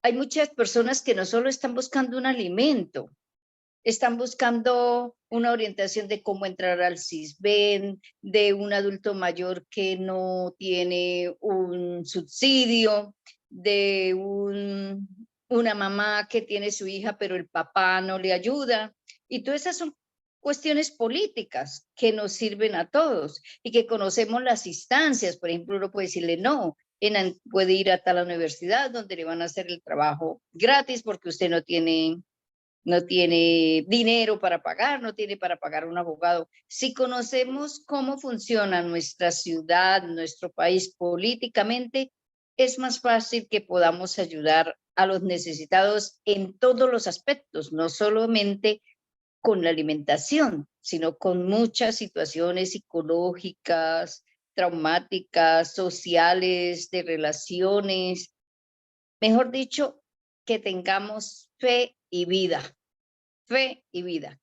hay muchas personas que no solo están buscando un alimento, están buscando una orientación de cómo entrar al CISBEN, de un adulto mayor que no tiene un subsidio, de una mamá que tiene su hija pero el papá no le ayuda. Y todas esas son cuestiones políticas que nos sirven a todos y que conocemos las instancias. Por ejemplo, uno puede decirle no, puede ir a tal universidad donde le van a hacer el trabajo gratis porque usted no tiene dinero para pagar, no tiene para pagar un abogado. Si conocemos cómo funciona nuestra ciudad, nuestro país políticamente, es más fácil que podamos ayudar a los necesitados en todos los aspectos, no solamente con la alimentación, sino con muchas situaciones psicológicas, traumáticas, sociales, de relaciones. Mejor dicho, que tengamos fe y vida,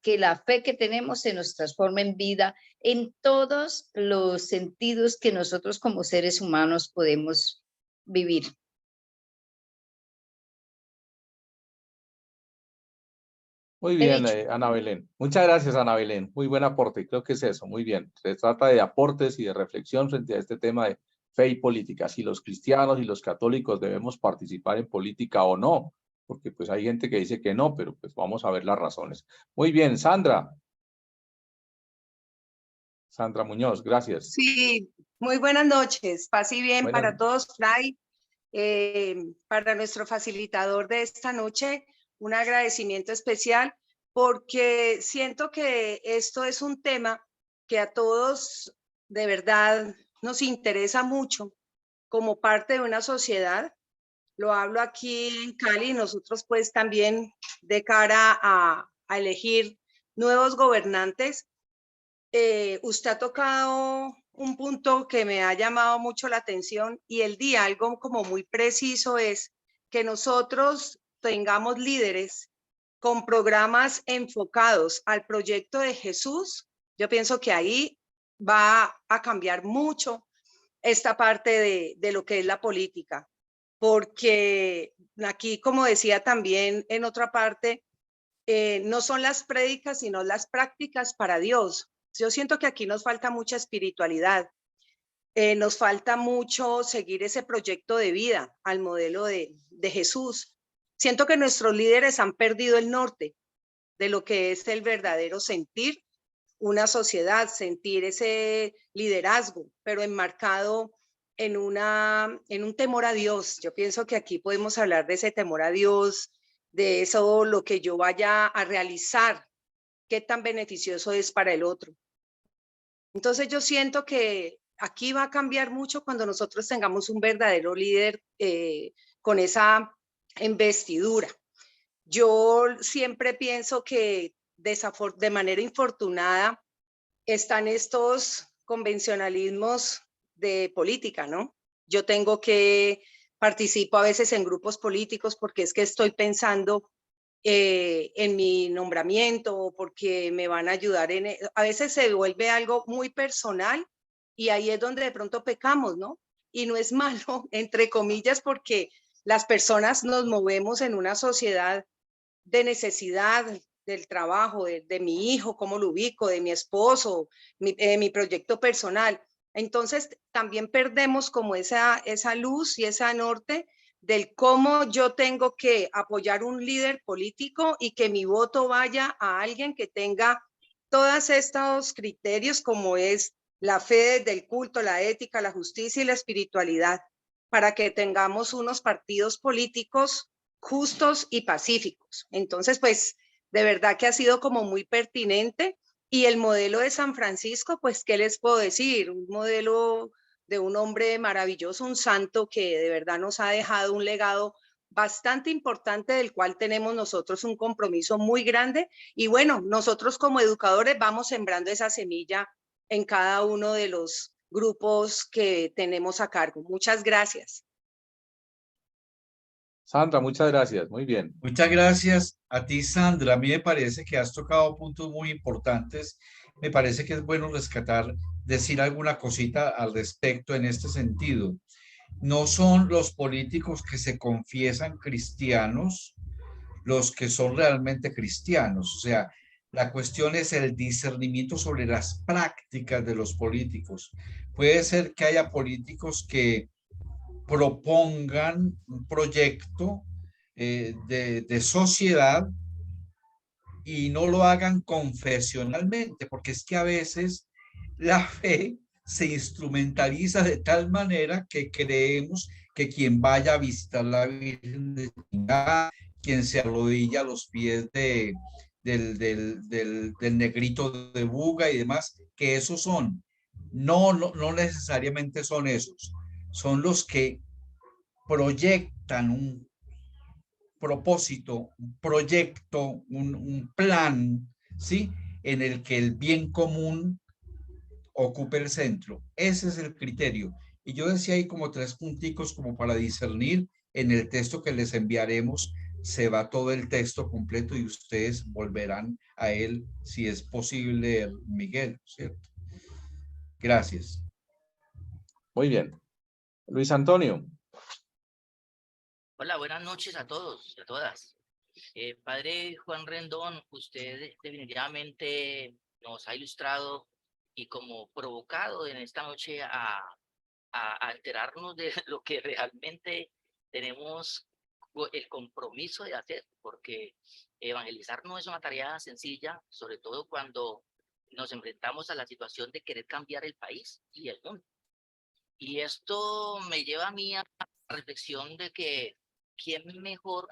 que la fe que tenemos se nos transforme en vida en todos los sentidos que nosotros como seres humanos podemos vivir. Muy He bien, dicho, Ana Belén. Muchas gracias, Ana Belén. Muy buen aporte. Creo que es eso. Muy bien. Se trata de aportes y de reflexión frente a este tema de fe y política. Si los cristianos y los católicos debemos participar en política o no, porque pues hay gente que dice que no, pero pues vamos a ver las razones. Muy bien, Sandra. Sandra Muñoz, gracias. Sí, muy buenas noches. Paz y bien Buenas. para todos, Fray. Para nuestro facilitador de esta noche, un agradecimiento especial porque siento que esto es un tema que a todos de verdad nos interesa mucho como parte de una sociedad. Lo hablo aquí en Cali, nosotros pues también de cara a elegir nuevos gobernantes. Usted ha tocado un punto que me ha llamado mucho la atención y el día, algo como muy preciso, es que nosotros tengamos líderes con programas enfocados al proyecto de Jesús. Yo pienso que ahí va a cambiar mucho esta parte de lo que es la política, porque aquí, como decía también en otra parte, no son las prédicas, sino las prácticas para Dios. Yo siento que aquí nos falta mucha espiritualidad, nos falta mucho seguir ese proyecto de vida al modelo de Jesús. Siento que nuestros líderes han perdido el norte de lo que es el verdadero sentir una sociedad, sentir ese liderazgo, pero enmarcado en un temor a Dios. Yo pienso que aquí podemos hablar de ese temor a Dios, de eso, lo que yo vaya a realizar, qué tan beneficioso es para el otro. Entonces yo siento que aquí va a cambiar mucho cuando nosotros tengamos un verdadero líder con esa investidura. Yo siempre pienso que de manera infortunada están estos convencionalismos de política, ¿no? Yo tengo que participo a veces en grupos políticos porque es que estoy pensando en mi nombramiento o porque me van a ayudar a veces se vuelve algo muy personal y ahí es donde de pronto pecamos, ¿no? Y no es malo, entre comillas, porque las personas nos movemos en una sociedad de necesidad del trabajo, de mi hijo, cómo lo ubico, de mi esposo, mi proyecto personal. Entonces también perdemos como esa luz y esa norte del cómo yo tengo que apoyar un líder político y que mi voto vaya a alguien que tenga todos estos criterios como es la fe del culto, la ética, la justicia y la espiritualidad, para que tengamos unos partidos políticos justos y pacíficos. Entonces, pues, de verdad que ha sido como muy pertinente. Y el modelo de San Francisco, pues, ¿qué les puedo decir? Un modelo de un hombre maravilloso, un santo que de verdad nos ha dejado un legado bastante importante del cual tenemos nosotros un compromiso muy grande. Y bueno, nosotros como educadores vamos sembrando esa semilla en cada uno de los grupos que tenemos a cargo. Muchas gracias. Sandra, muchas gracias. Muy bien. Muchas gracias a ti, Sandra. A mí me parece que has tocado puntos muy importantes. Me parece que es bueno decir alguna cosita al respecto en este sentido. No son los políticos que se confiesan cristianos los que son realmente cristianos. O sea, la cuestión es el discernimiento sobre las prácticas de los políticos. Puede ser que haya políticos que propongan un proyecto de sociedad y no lo hagan confesionalmente, porque es que a veces la fe se instrumentaliza de tal manera que creemos que quien vaya a visitar la Virgen de Chingá, quien se arrodilla a los pies del negrito de Buga y demás, que esos son. No necesariamente son esos. Son los que proyectan un propósito, un proyecto, un plan, ¿sí? En el que el bien común ocupe el centro. Ese es el criterio. Y yo decía ahí como 3 punticos como para discernir. En el texto que les enviaremos se va todo el texto completo y ustedes volverán a él si es posible, Miguel, ¿cierto? Gracias. Muy bien. Luis Antonio. Hola, buenas noches a todos y a todas. Padre Juan Rendón, usted definitivamente nos ha ilustrado y como provocado en esta noche a enterarnos de lo que realmente tenemos el compromiso de hacer, porque evangelizar no es una tarea sencilla, sobre todo cuando nos enfrentamos a la situación de querer cambiar el país y el mundo. Y esto me lleva a mí a la reflexión de que ¿quién mejor?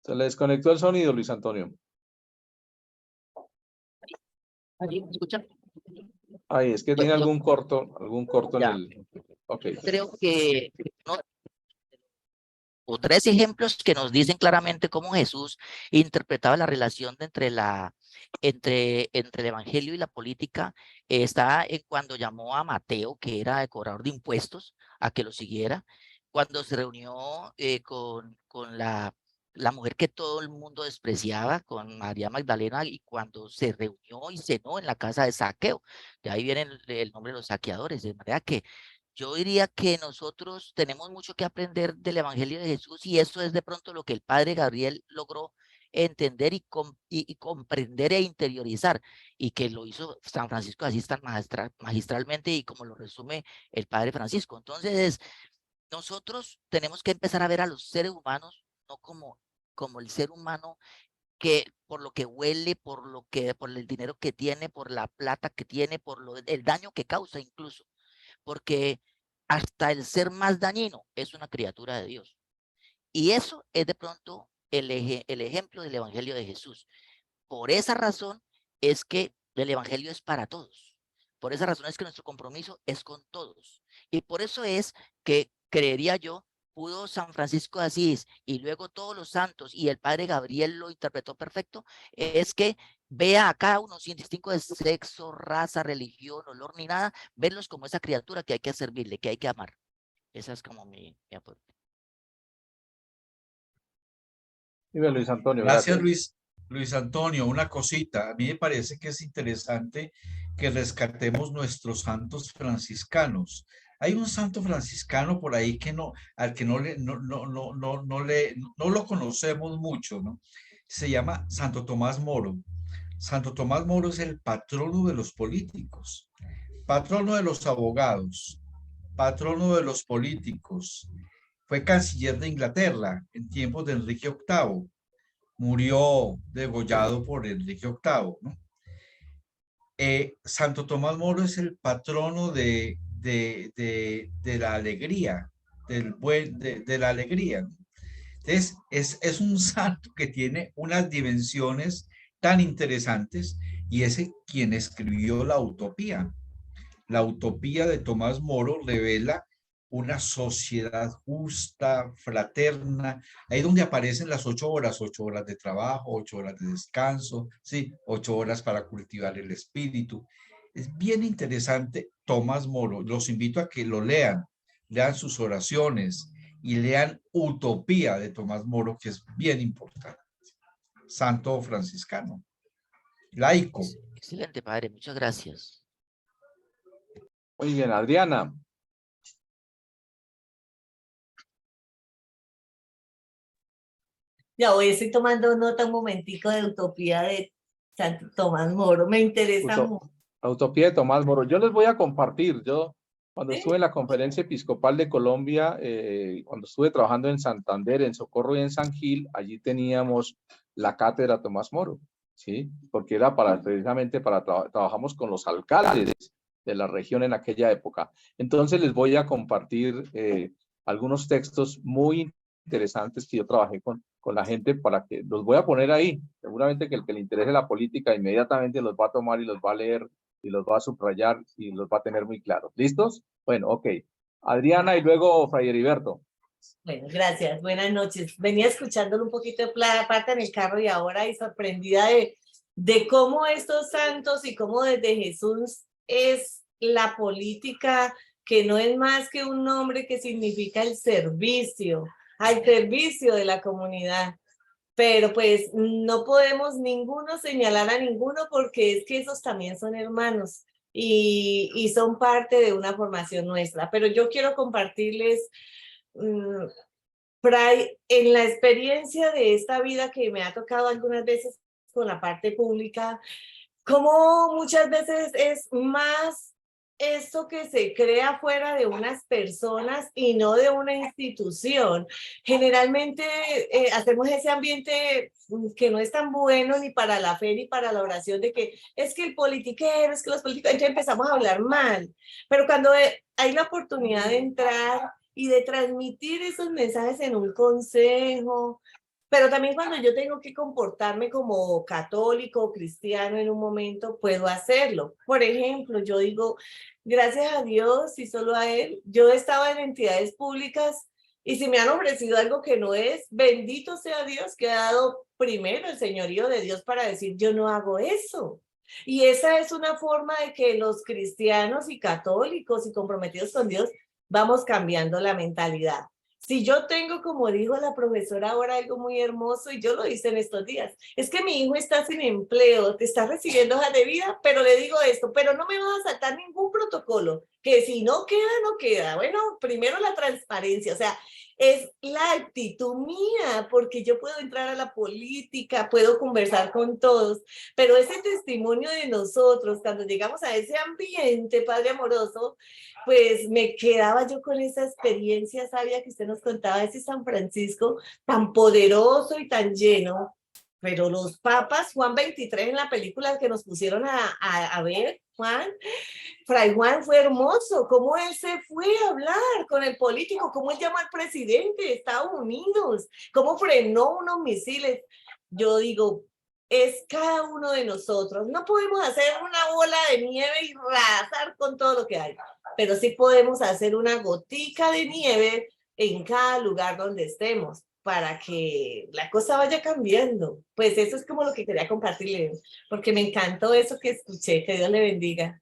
Se le desconectó el sonido, Luis Antonio. ¿Me escuchan? Ay, es que tiene algún corto en Ya. el... Ok. Creo que o tres ejemplos que nos dicen claramente cómo Jesús interpretaba la relación entre el evangelio y la política. Está en cuando llamó a Mateo, que era el cobrador de impuestos, a que lo siguiera, cuando se reunió con la mujer que todo el mundo despreciaba, con María Magdalena, y cuando se reunió y cenó en la casa de Saqueo. De ahí viene el nombre de los saqueadores, de manera que yo diría que nosotros tenemos mucho que aprender del Evangelio de Jesús, y eso es de pronto lo que el padre Gabriel logró entender y comprender e interiorizar, y que lo hizo San Francisco de Asís tan magistralmente, y como lo resume el padre Francisco. Entonces, nosotros tenemos que empezar a ver a los seres humanos no como el ser humano que por lo que huele, por el dinero que tiene, por la plata que tiene, el daño que causa incluso, porque hasta el ser más dañino es una criatura de Dios. Y eso es de pronto el ejemplo del Evangelio de Jesús. Por esa razón es que el Evangelio es para todos. Por esa razón es que nuestro compromiso es con todos. Y por eso es que, creería yo, pudo San Francisco de Asís y luego todos los santos, y el padre Gabriel lo interpretó perfecto, es que vea a cada uno sin distingo de sexo, raza, religión, olor ni nada, verlos como esa criatura que hay que servirle, que hay que amar. Esa es como mi aporte. Dime, Luis Antonio, Gracias, gracias. Luis Antonio. Una cosita, a mí me parece que es interesante que rescatemos nuestros santos franciscanos. Hay un santo franciscano por ahí que al que no lo conocemos mucho, ¿no? Se llama Santo Tomás Moro. Santo Tomás Moro es el patrono de los políticos, patrono de los abogados, patrono de los políticos. Fue canciller de Inglaterra en tiempos de Enrique VIII. Murió degollado por Enrique VIII, ¿no? Santo Tomás Moro es el patrono de la alegría, de la alegría. Entonces, es un santo que tiene unas dimensiones tan interesantes, y es quien escribió la Utopía. La Utopía de Tomás Moro revela una sociedad justa, fraterna, ahí donde aparecen las 8 horas de trabajo, 8 horas de descanso, sí, 8 horas para cultivar el espíritu. Es bien interesante Tomás Moro. Los invito a que lo lean sus oraciones y lean Utopía de Tomás Moro, que es bien importante. Santo franciscano, laico. Excelente, padre, muchas gracias. Muy bien, Adriana. Ya hoy estoy tomando nota un momentico de Utopía de Santo Tomás Moro. Me interesa mucho. La Utopía de Tomás Moro. Yo les voy a compartir. Yo, cuando estuve en la Conferencia Episcopal de Colombia, cuando estuve trabajando en Santander, en Socorro y en San Gil, allí teníamos la cátedra Tomás Moro, ¿sí? Porque era precisamente para trabajamos con los alcaldes de la región en aquella época. Entonces les voy a compartir algunos textos muy interesantes que yo trabajé con la gente, para que los voy a poner ahí. Seguramente que el que le interese la política inmediatamente los va a tomar y los va a leer y los va a subrayar y los va a tener muy claros. ¿Listos? Bueno, ok. Adriana y luego Fray Heriberto. Bueno, gracias. Buenas noches. Venía escuchándolo un poquito de parte en el carro, y ahora y sorprendida de cómo estos santos y cómo desde Jesús es la política, que no es más que un nombre que significa el servicio, al servicio de la comunidad. Pero pues no podemos ninguno señalar a ninguno, porque es que esos también son hermanos y son parte de una formación nuestra. Pero yo quiero compartirles, Fray, en la experiencia de esta vida que me ha tocado algunas veces con la parte pública, como muchas veces es más esto que se crea fuera de unas personas y no de una institución. Generalmente hacemos ese ambiente que no es tan bueno ni para la fe ni para la oración, de que es que el politiquero, es que los políticos, entonces empezamos a hablar mal. Pero cuando hay la oportunidad de entrar y de transmitir esos mensajes en un consejo, Pero también cuando yo tengo que comportarme como católico o cristiano en un momento, puedo hacerlo. Por ejemplo, yo digo, gracias a Dios y solo a Él, yo estaba en entidades públicas y si me han ofrecido algo que no es, bendito sea Dios que ha dado primero el señorío de Dios para decir, yo no hago eso. Y esa es una forma de que los cristianos y católicos y comprometidos con Dios vamos cambiando la mentalidad. Si yo tengo, como dijo la profesora ahora, algo muy hermoso, y yo lo hice en estos días, es que mi hijo está sin empleo, te está recibiendo hoja de vida, pero le digo esto, pero no me vas a saltar ningún protocolo, que si no queda, no queda. Bueno, primero la transparencia, o sea, es la actitud mía, porque yo puedo entrar a la política, puedo conversar con todos, pero ese testimonio de nosotros, cuando llegamos a ese ambiente, Padre amoroso, pues me quedaba yo con esa experiencia sabia que usted nos contaba de ese San Francisco tan poderoso y tan lleno. Pero los papas, Juan 23 en la película que nos pusieron a ver, Juan, Fray Juan fue hermoso, cómo él se fue a hablar con el político, cómo él llamó al presidente de Estados Unidos, cómo frenó unos misiles. Yo digo, es cada uno de nosotros. No podemos hacer una bola de nieve y arrasar con todo lo que hay, pero sí podemos hacer una gotica de nieve en cada lugar donde estemos para que la cosa vaya cambiando. Pues eso es como lo que quería compartirle, porque me encantó eso que escuché. Que Dios le bendiga.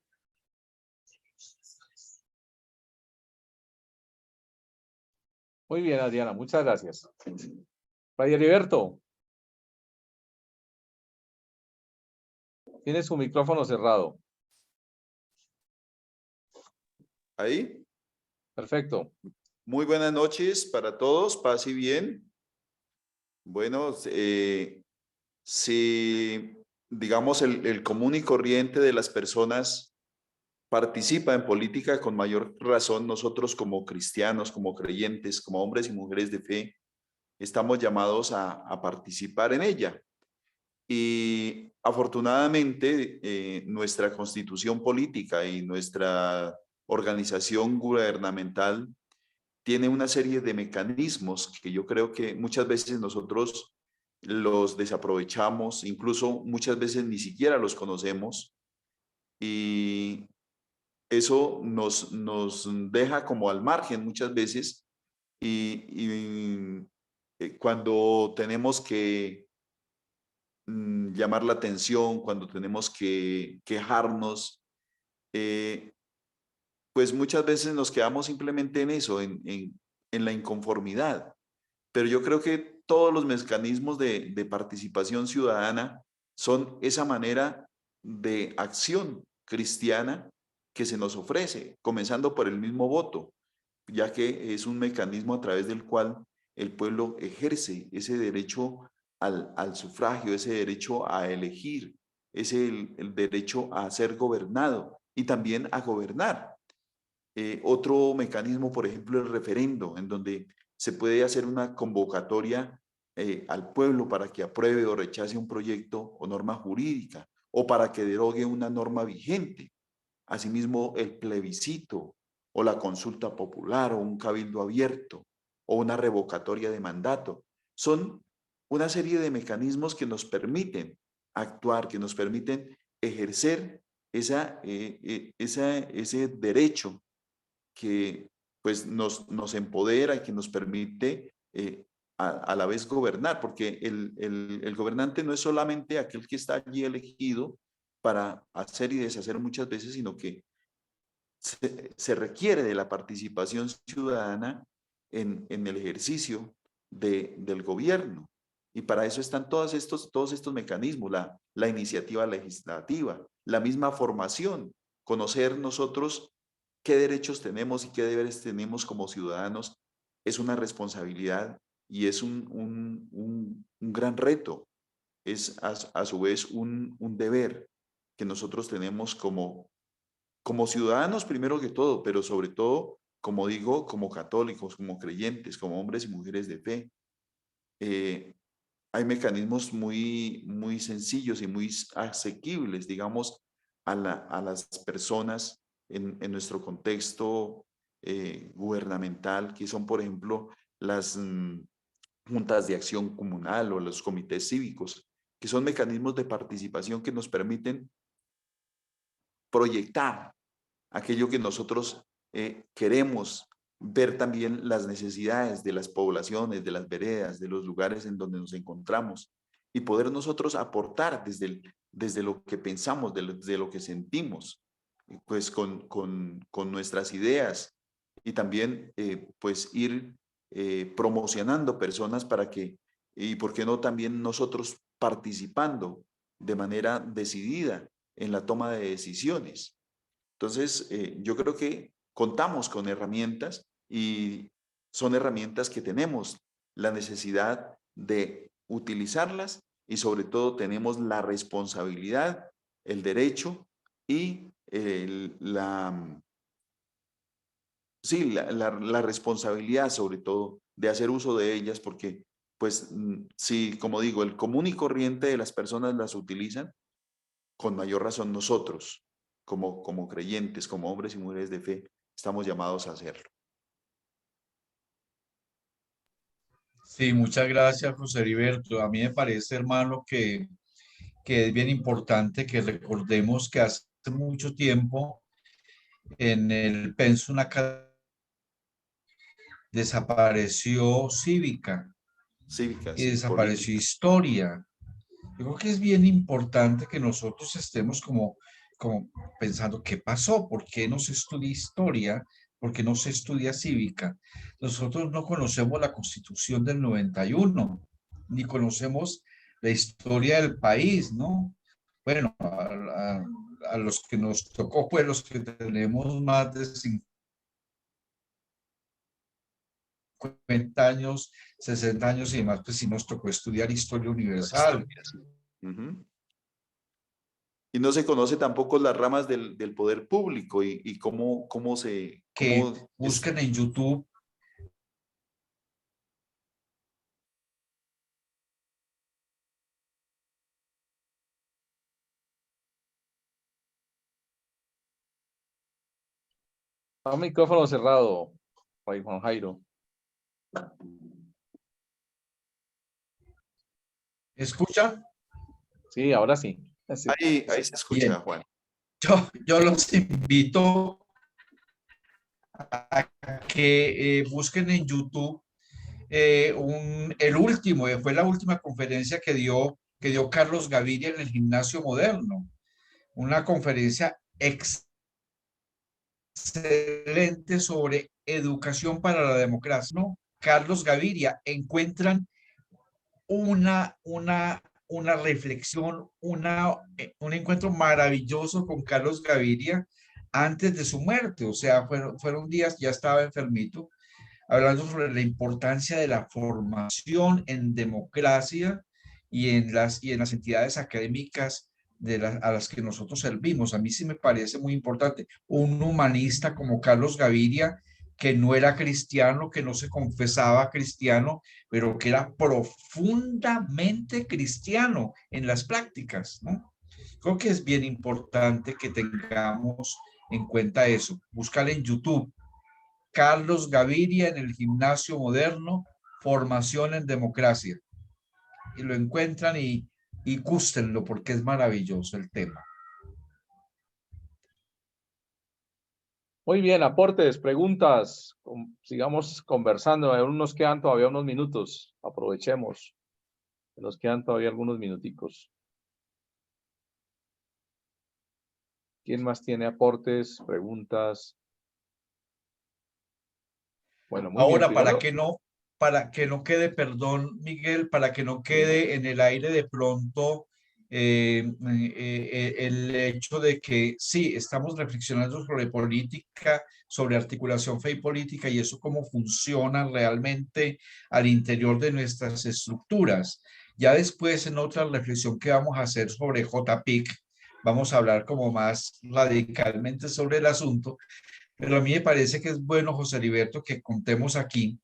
Muy bien, Adriana, muchas gracias. Fray Heriberto, tiene su micrófono cerrado. Ahí. Perfecto. Muy buenas noches para todos, paz y bien. Bueno, si digamos el común y corriente de las personas participa en política, con mayor razón nosotros como cristianos, como creyentes, como hombres y mujeres de fe, estamos llamados a participar en ella. Y afortunadamente nuestra constitución política y nuestra organización gubernamental tiene una serie de mecanismos que yo creo que muchas veces nosotros los desaprovechamos, incluso muchas veces ni siquiera los conocemos, y eso nos deja como al margen muchas veces, y cuando tenemos que llamar la atención, cuando tenemos que quejarnos, pues muchas veces nos quedamos simplemente en eso, en la inconformidad. Pero yo creo que todos los mecanismos de participación ciudadana son esa manera de acción cristiana que se nos ofrece, comenzando por el mismo voto, ya que es un mecanismo a través del cual el pueblo ejerce ese derecho al sufragio, ese derecho a elegir, el derecho a ser gobernado y también a gobernar. Otro mecanismo, por ejemplo, el referendo, en donde se puede hacer una convocatoria al pueblo para que apruebe o rechace un proyecto o norma jurídica, o para que derogue una norma vigente. Asimismo, el plebiscito, o la consulta popular, o un cabildo abierto, o una revocatoria de mandato. Son una serie de mecanismos que nos permiten actuar, que nos permiten ejercer ese derecho que pues nos empodera y que nos permite a la vez gobernar, porque el gobernante no es solamente aquel que está allí elegido para hacer y deshacer muchas veces, sino que se requiere de la participación ciudadana en el ejercicio del gobierno. Y para eso están todos estos mecanismos, la iniciativa legislativa, la misma formación, conocer nosotros qué derechos tenemos y qué deberes tenemos como ciudadanos es una responsabilidad y es un gran reto. Es a su vez un deber que nosotros tenemos como ciudadanos primero que todo, pero sobre todo, como digo, como católicos, como creyentes, como hombres y mujeres de fe. Hay mecanismos muy sencillos y muy asequibles, digamos, a las personas en nuestro contexto gubernamental, que son, por ejemplo, juntas de acción comunal o los comités cívicos, que son mecanismos de participación que nos permiten proyectar aquello que nosotros queremos, ver también las necesidades de las poblaciones, de las veredas, de los lugares en donde nos encontramos y poder nosotros aportar desde lo que pensamos, desde lo que sentimos, pues con nuestras ideas y también pues ir promocionando personas para que, y por qué no también nosotros participando de manera decidida en la toma de decisiones. Entonces, yo creo que contamos con herramientas y son herramientas que tenemos la necesidad de utilizarlas y sobre todo tenemos la responsabilidad, el derecho y la responsabilidad sobre todo de hacer uso de ellas porque, pues, si, como digo, el común y corriente de las personas las utilizan, con mayor razón nosotros, como creyentes, como hombres y mujeres de fe, estamos llamados a hacerlo. Sí, muchas gracias, José Heriberto. A mí me parece, hermano, que es bien importante que recordemos que hace mucho tiempo en el Pensum académico desapareció cívica Cívicas y y desapareció políticas. historia. Yo creo que es bien importante que nosotros estemos como pensando qué pasó, por qué no se estudia historia, por qué no se estudia cívica. Nosotros no conocemos la Constitución del 91, ni conocemos la historia del país, ¿no? Bueno, a los que nos tocó, pues los que tenemos más de 50 años, 60 años y demás, pues sí nos tocó estudiar historia universal. Uh-huh. Y no se conoce tampoco las ramas del poder público y cómo Que busquen en YouTube. Un micrófono cerrado, Fray Juan Jairo. ¿Escucha? Sí, ahora sí. Sí. Ahí se escucha, Bien. Juan. Yo los invito a que busquen en YouTube fue la última conferencia que dio Carlos Gaviria en el Gimnasio Moderno. Una conferencia excelente sobre educación para la democracia, ¿no? Carlos Gaviria, encuentran una reflexión, un encuentro maravilloso con Carlos Gaviria antes de su muerte, o sea, fueron días, ya estaba enfermito, hablando sobre la importancia de la formación en democracia y en las entidades académicas a las que nosotros servimos. A mí sí me parece muy importante. Un humanista como Carlos Gaviria, que no era cristiano, que no se confesaba cristiano, pero que era profundamente cristiano en las prácticas, ¿no? Creo que es bien importante que tengamos en cuenta eso. Búscale en YouTube. Carlos Gaviria en el Gimnasio Moderno, formación en democracia. Y lo encuentran y gústenlo porque es maravilloso el tema. Muy bien, aportes, preguntas. Sigamos conversando. Aún nos quedan todavía unos minutos. Aprovechemos. Nos quedan todavía algunos minuticos. ¿Quién más tiene aportes, preguntas? Bueno, muy Ahora, bien. Primero, para que no quede, perdón, Miguel, para que no quede en el aire de pronto el hecho de que sí, estamos reflexionando sobre política, sobre articulación fe y política y eso cómo funciona realmente al interior de nuestras estructuras. Ya después, en otra reflexión que vamos a hacer sobre JPIC, vamos a hablar como más radicalmente sobre el asunto. Pero a mí me parece que es bueno, José Heriberto, que contemos aquí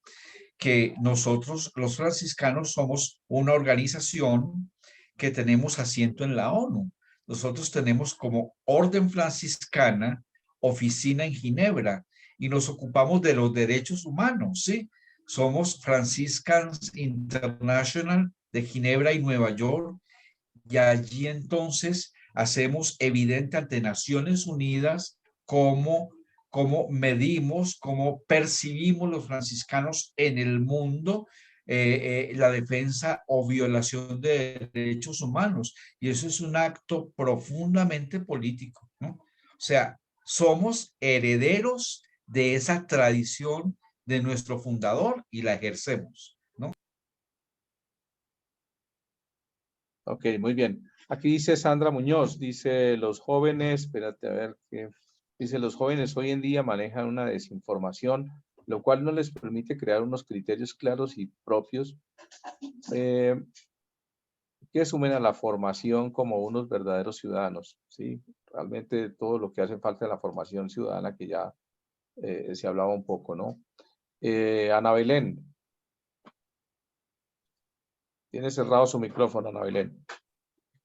que nosotros, los franciscanos, somos una organización que tenemos asiento en la ONU. Nosotros tenemos como Orden Franciscana oficina en Ginebra y nos ocupamos de los derechos humanos, ¿sí? Somos Franciscans International de Ginebra y Nueva York, y allí entonces hacemos evidente ante Naciones Unidas cómo medimos, cómo percibimos los franciscanos en el mundo, la defensa o violación de derechos humanos. Y eso es un acto profundamente político, ¿no? O sea, somos herederos de esa tradición de nuestro fundador y la ejercemos, ¿no? Ok, muy bien. Aquí dice Sandra Muñoz, dice los jóvenes, espérate a ver qué. Dice, los jóvenes hoy en día manejan una desinformación, lo cual no les permite crear unos criterios claros y propios que asumen a la formación como unos verdaderos ciudadanos, ¿sí? Realmente todo lo que hace falta es la formación ciudadana, que ya se hablaba un poco, ¿no? Ana Belén. Tiene cerrado su micrófono, Ana Belén.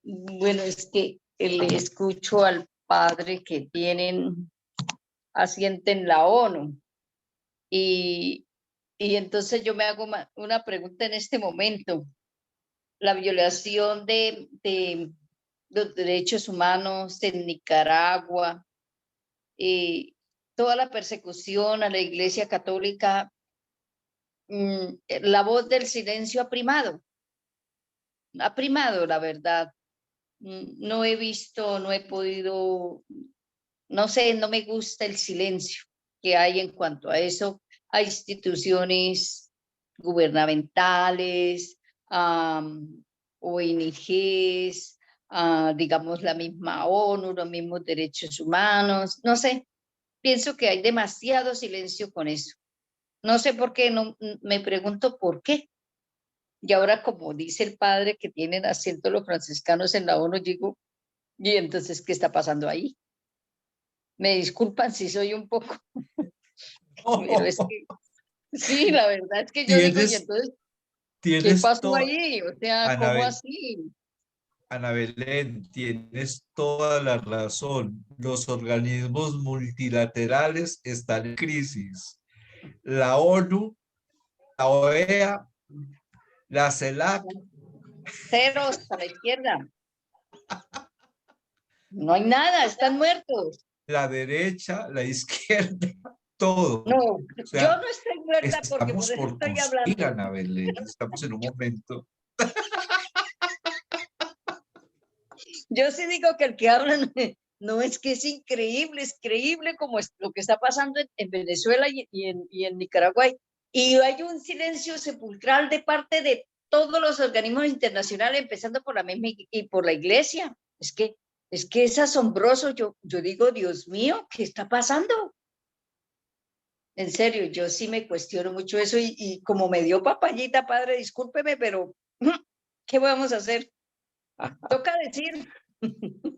Bueno, es que le escucho al padre que tienen asiento en la ONU y entonces yo me hago una pregunta en este momento. La violación de los derechos humanos en Nicaragua, toda la persecución a la Iglesia Católica, la voz del silencio ha primado, la verdad. No he visto, no he podido, no sé, no me gusta el silencio que hay en cuanto a eso, a instituciones gubernamentales, ONGs, digamos la misma ONU, los mismos derechos humanos, no sé, pienso que hay demasiado silencio con eso. No sé por qué, no, me pregunto por qué. Y ahora, como dice el padre que tienen asiento los franciscanos en la ONU, digo, ¿y entonces qué está pasando ahí? Me disculpan si soy un poco, pero es que, sí, la verdad es que yo digo, ¿y entonces qué pasó ahí? O sea, ¿cómo así? Ana Belén, tienes toda la razón. Los organismos multilaterales están en crisis. La ONU, la OEA, la CELAC. Ceros a la izquierda. No hay nada, están muertos. La derecha, la izquierda, todo. No, O sea, yo no estoy muerta porque por estamos eso por estoy construir, hablando. Ana Belén. Estamos en un momento. Yo sí digo que el que habla no es que es creíble como es lo que está pasando en Venezuela y en Nicaragua. Y hay un silencio sepulcral de parte de todos los organismos internacionales, empezando por la misma y por la iglesia. Es que es asombroso. Yo digo, Dios mío, ¿qué está pasando? En serio, yo sí me cuestiono mucho eso y como me dio papayita, padre, discúlpeme, pero ¿qué vamos a hacer? Toca decir.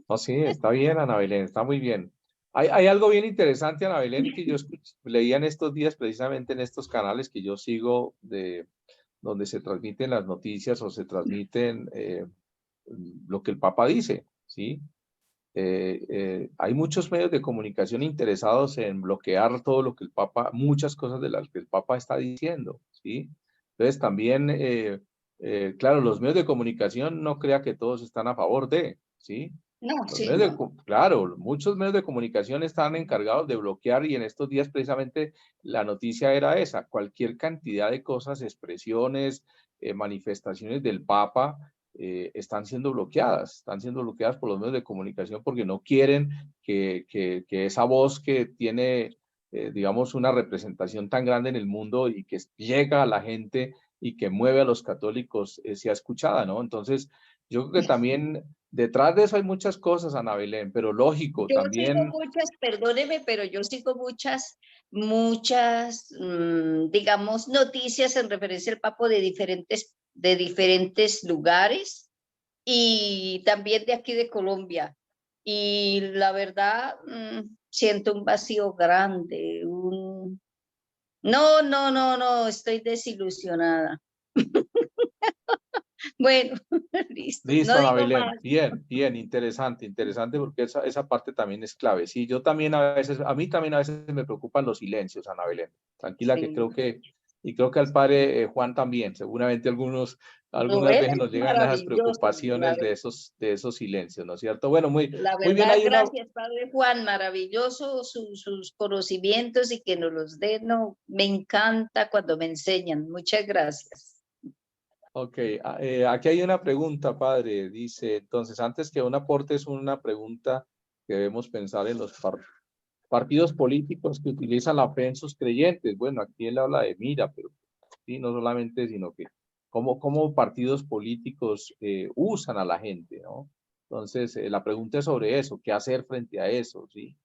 No, sí, está bien, Ana Belén, está muy bien. Hay algo bien interesante, Ana Belén, que yo leía en estos días, precisamente en estos canales que yo sigo, donde se transmiten las noticias o se transmiten lo que el Papa dice, ¿sí? Hay muchos medios de comunicación interesados en bloquear todo lo que el Papa, muchas cosas de las que el Papa está diciendo, ¿sí? Entonces también, claro, los medios de comunicación no crea que todos están a favor de, ¿sí? No, Los sí, medios no. claro, muchos medios de comunicación están encargados de bloquear y en estos días precisamente la noticia era esa, cualquier cantidad de cosas, expresiones, manifestaciones del Papa están siendo bloqueadas por los medios de comunicación porque no quieren que esa voz que tiene, digamos, una representación tan grande en el mundo y que llega a la gente y que mueve a los católicos sea escuchada, ¿no? Entonces, yo creo que también detrás de eso hay muchas cosas, Ana Belén, pero lógico, Yo sigo también. muchas, perdóneme, pero yo sigo muchas, digamos, noticias en referencia al Papa de diferentes lugares y también de aquí de Colombia. Y la verdad, siento un vacío grande. No, estoy desilusionada. Bueno, listo, Listo, no Ana digo Belén. más. Bien, bien, interesante porque esa parte también es clave. Sí, yo también a mí también a veces me preocupan los silencios, Ana Belén. Tranquila que creo Sí. que y creo que al padre Juan también. Seguramente algunas No, veces él nos es llegan esas maravilloso, preocupaciones de esos silencios, ¿no es cierto? Bueno, muy la bien, verdad, hay una, gracias, Padre Juan, maravilloso sus conocimientos y que nos los den. No, me encanta cuando me enseñan. Muchas gracias. ok, aquí hay una pregunta, padre, dice, entonces, antes que un aporte es una pregunta que debemos pensar en los partidos políticos que utilizan la fe en sus creyentes. Bueno, aquí él habla de mira, pero sí, no solamente, sino que cómo partidos políticos usan a la gente, ¿no? Entonces, la pregunta es sobre eso, ¿qué hacer frente a eso, sí?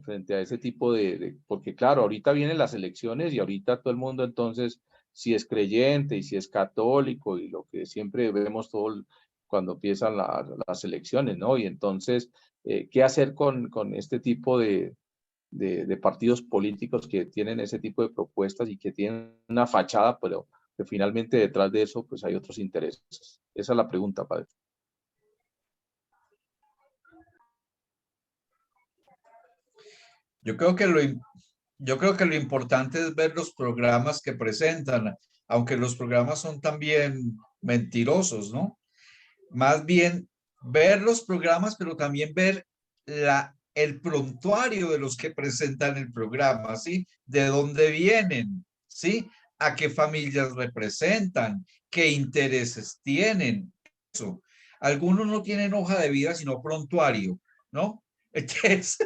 Frente a ese tipo porque claro, ahorita vienen las elecciones y ahorita todo el mundo entonces, si es creyente y si es católico y lo que siempre vemos cuando empiezan las elecciones, ¿no? Y entonces, ¿qué hacer con este tipo de partidos políticos que tienen ese tipo de propuestas y que tienen una fachada, pero que finalmente detrás de eso pues hay otros intereses? Esa es la pregunta, padre. Yo creo que yo creo que lo importante es ver los programas que presentan, aunque los programas son también mentirosos, ¿no? Más bien ver los programas, pero también ver el prontuario de los que presentan el programa, ¿sí? De dónde vienen, ¿sí? A qué familias representan, qué intereses tienen. Eso. Algunos no tienen hoja de vida, sino prontuario, ¿no? Entonces,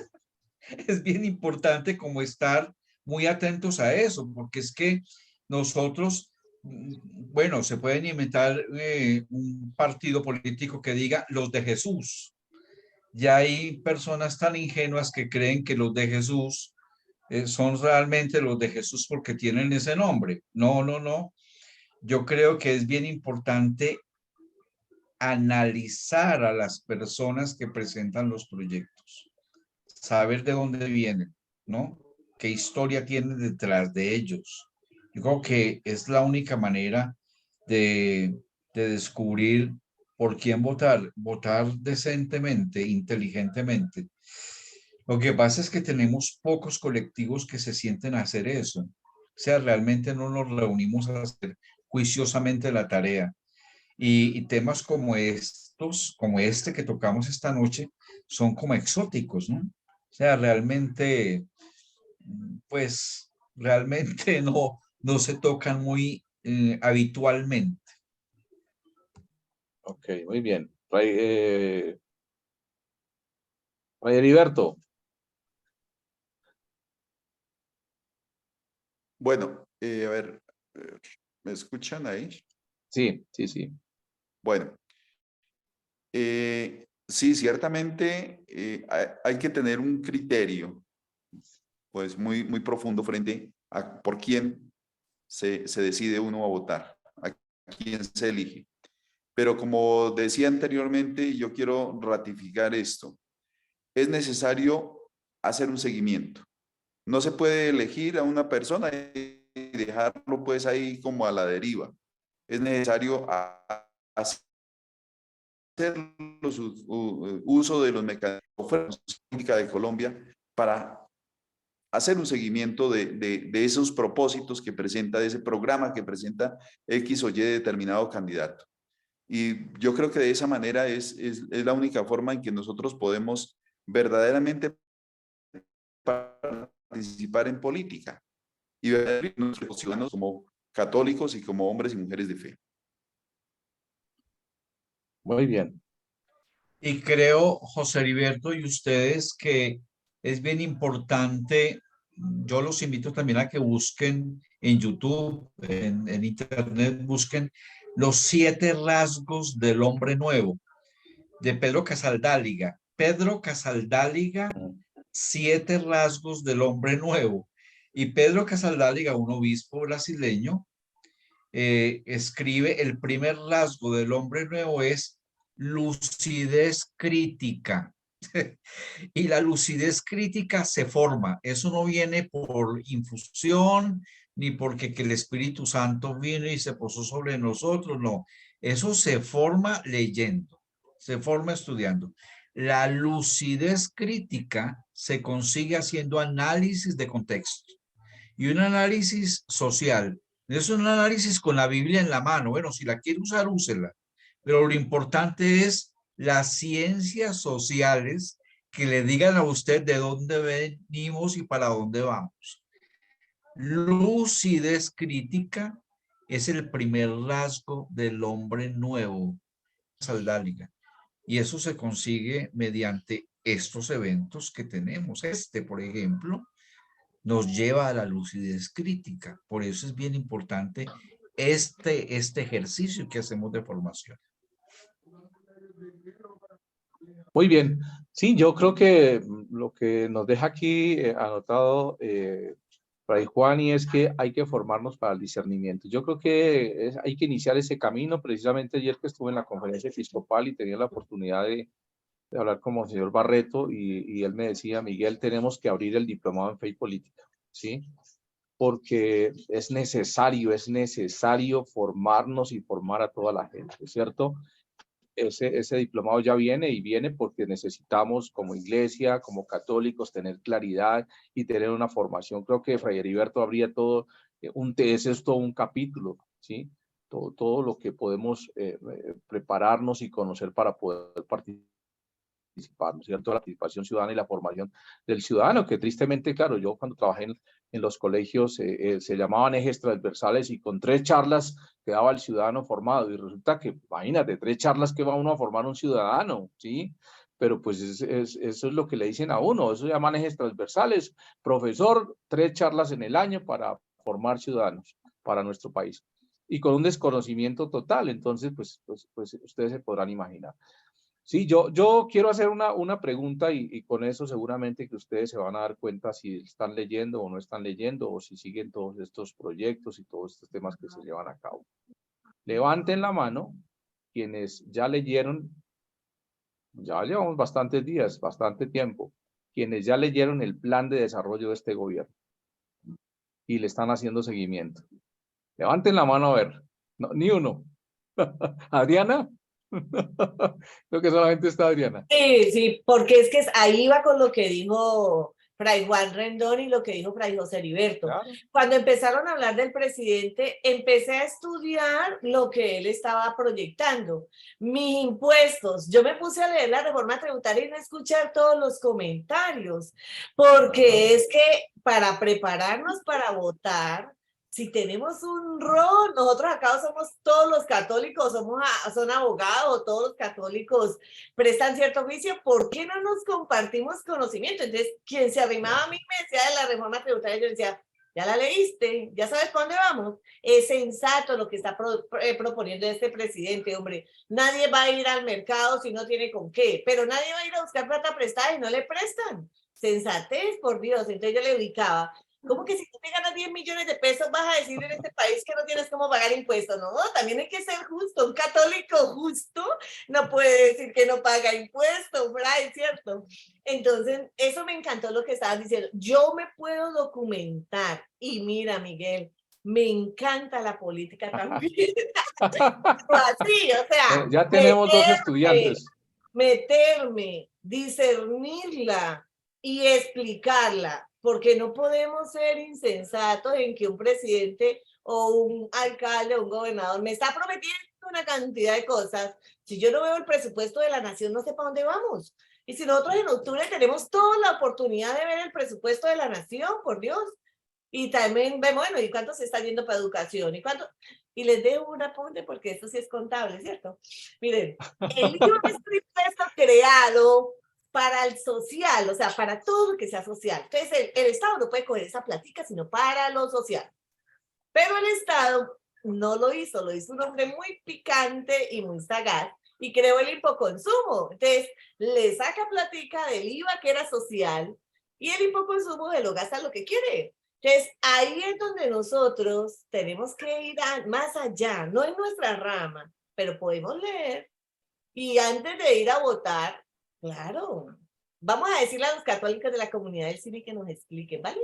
es bien importante como estar muy atentos a eso, porque es que nosotros, bueno, se pueden inventar un partido político que diga los de Jesús. Ya hay personas tan ingenuas que creen que los de Jesús son realmente los de Jesús porque tienen ese nombre. No, no, no. Yo creo que es bien importante analizar a las personas que presentan los proyectos, saber de dónde vienen, ¿no? ¿Qué historia tienen detrás de ellos? Yo creo que es la única manera de descubrir por quién votar, votar decentemente, inteligentemente. Lo que pasa es que tenemos pocos colectivos que se sienten a hacer eso. O sea, realmente no nos reunimos a hacer juiciosamente la tarea. Y temas como estos, como este que tocamos esta noche, son como exóticos, ¿no? O sea, realmente, pues, realmente no se tocan muy habitualmente. Ok, muy bien. Fray Heriberto. Bueno, a ver, ¿me escuchan ahí? Sí, sí, sí. Bueno, sí, ciertamente hay que tener un criterio, pues muy profundo frente a por quién se decide uno a votar, a quién se elige. Pero como decía anteriormente, yo quiero ratificar esto. Es necesario hacer un seguimiento. No se puede elegir a una persona y dejarlo pues ahí como a la deriva. Es necesario hacer uso de los mecanismos de Colombia para hacer un seguimiento de esos propósitos que presenta, de ese programa que presenta X o Y determinado candidato. Y yo creo que de esa manera es la única forma en que nosotros podemos verdaderamente participar en política y ver a nuestros ciudadanos como católicos y como hombres y mujeres de fe. Muy bien. Y creo, José Heriberto, y ustedes, que es bien importante. Yo los invito también a que busquen en YouTube, en Internet, busquen los 7 rasgos del hombre nuevo, de Pedro Casaldáliga. Pedro Casaldáliga, 7 rasgos del hombre nuevo. Y Pedro Casaldáliga, un obispo brasileño, escribe: el primer rasgo del hombre nuevo es lucidez crítica. Y la lucidez crítica se forma. Eso no viene por infusión, ni porque que el Espíritu Santo vino y se posó sobre nosotros, no. Eso se forma leyendo, se forma estudiando. La lucidez crítica se consigue haciendo análisis de contexto. y un análisis social. Es un análisis con la Biblia en la mano. Bueno, si la quiere usar, úsela. Pero lo importante es las ciencias sociales que le digan a usted de dónde venimos y para dónde vamos. Lucidez crítica es el primer rasgo del hombre nuevo, Saldáliga. Y eso se consigue mediante estos eventos que tenemos. Este, por ejemplo, nos lleva a la lucidez crítica. Por eso es bien importante este ejercicio que hacemos de formación. Muy bien. Sí, yo creo que lo que nos deja aquí anotado Fray Juan, y es que hay que formarnos para el discernimiento. Yo creo que hay que iniciar ese camino. Precisamente ayer que estuve en la conferencia episcopal y tenía la oportunidad de hablar con Monseñor Barreto, y él me decía: Miguel, tenemos que abrir el diplomado en fe y política, ¿sí? Porque es necesario formarnos y formar a toda la gente, ¿cierto? Ese diplomado ya viene, y viene porque necesitamos como iglesia, como católicos, tener claridad y tener una formación. Creo que Fray Heriberto habría todo, ese es todo un capítulo, ¿sí? Todo lo que podemos prepararnos y conocer para poder participar, ¿no es cierto? La participación ciudadana y la formación del ciudadano, que tristemente, claro, yo cuando trabajé en los colegios se llamaban ejes transversales, y con 3 charlas quedaba el ciudadano formado, y resulta que, imagínate, 3 charlas que va uno a formar un ciudadano, ¿sí? Pero pues eso es lo que le dicen a uno, eso se llaman ejes transversales. Profesor, 3 charlas en el año para formar ciudadanos para nuestro país, y con un desconocimiento total. Entonces, pues ustedes se podrán imaginar. Sí, yo quiero hacer una pregunta, y con eso seguramente que ustedes se van a dar cuenta si están leyendo o no están leyendo, o si siguen todos estos proyectos y todos estos temas que se llevan a cabo. Levanten la mano quienes ya leyeron, ya llevamos bastantes días, bastante tiempo, quienes ya leyeron el plan de desarrollo de este gobierno y le están haciendo seguimiento. Levanten la mano a ver. No, ni uno. Adriana. Creo que solamente está Adriana. Sí, sí, porque es que ahí va con lo que dijo Fray Juan Rendón y lo que dijo Fray José Heriberto. Claro. Cuando empezaron a hablar del presidente, empecé a estudiar lo que él estaba proyectando. Mis impuestos, yo me puse a leer la reforma tributaria y no escuchar todos los comentarios, porque es que para prepararnos para votar, si tenemos un rol, nosotros acá somos todos los católicos, son abogados, todos los católicos prestan cierto juicio, ¿por qué no nos compartimos conocimiento? Entonces, quien se arrimaba a mí me decía de la reforma tributaria, yo decía, ya la leíste, ya sabes para dónde vamos. Es sensato lo que está proponiendo este presidente, hombre. Nadie va a ir al mercado si no tiene con qué, pero nadie va a ir a buscar plata prestada y no le prestan. Sensatez, por Dios. Entonces yo le ubicaba. ¿Cómo que si tú te ganas 10 millones de pesos vas a decir en este país que no tienes cómo pagar impuestos? No, también hay que ser justo. Un católico justo no puede decir que no paga impuestos, Fray, ¿cierto? Entonces, eso me encantó lo que estabas diciendo. Yo me puedo documentar y mira, Miguel, me encanta la política también. Así, o sea, ya tenemos 2 estudiantes. Meterme, discernirla y explicarla. Porque no podemos ser insensatos en que un presidente o un alcalde o un gobernador me está prometiendo una cantidad de cosas. Si yo no veo el presupuesto de la nación, no sé para dónde vamos. Y si nosotros en octubre tenemos toda la oportunidad de ver el presupuesto de la nación, por Dios. Y también vemos, bueno, ¿y cuánto se está yendo para educación? ¿Y cuánto? Y les dejo un apunte porque esto sí es contable, ¿cierto? Miren, el IVA es un impuesto creado para el social, o sea, para todo lo que sea social. Entonces, el Estado no puede coger esa plática, sino para lo social. Pero el Estado no lo hizo un hombre muy picante y muy sagaz, y creó el hipoconsumo. Entonces, le saca plática del IVA que era social, y el hipoconsumo se lo gasta lo que quiere. Entonces, ahí es donde nosotros tenemos que ir más allá, no en nuestra rama, pero podemos leer, y antes de ir a votar, claro, vamos a decirle a los católicos de la comunidad del cine que nos expliquen, ¿vale?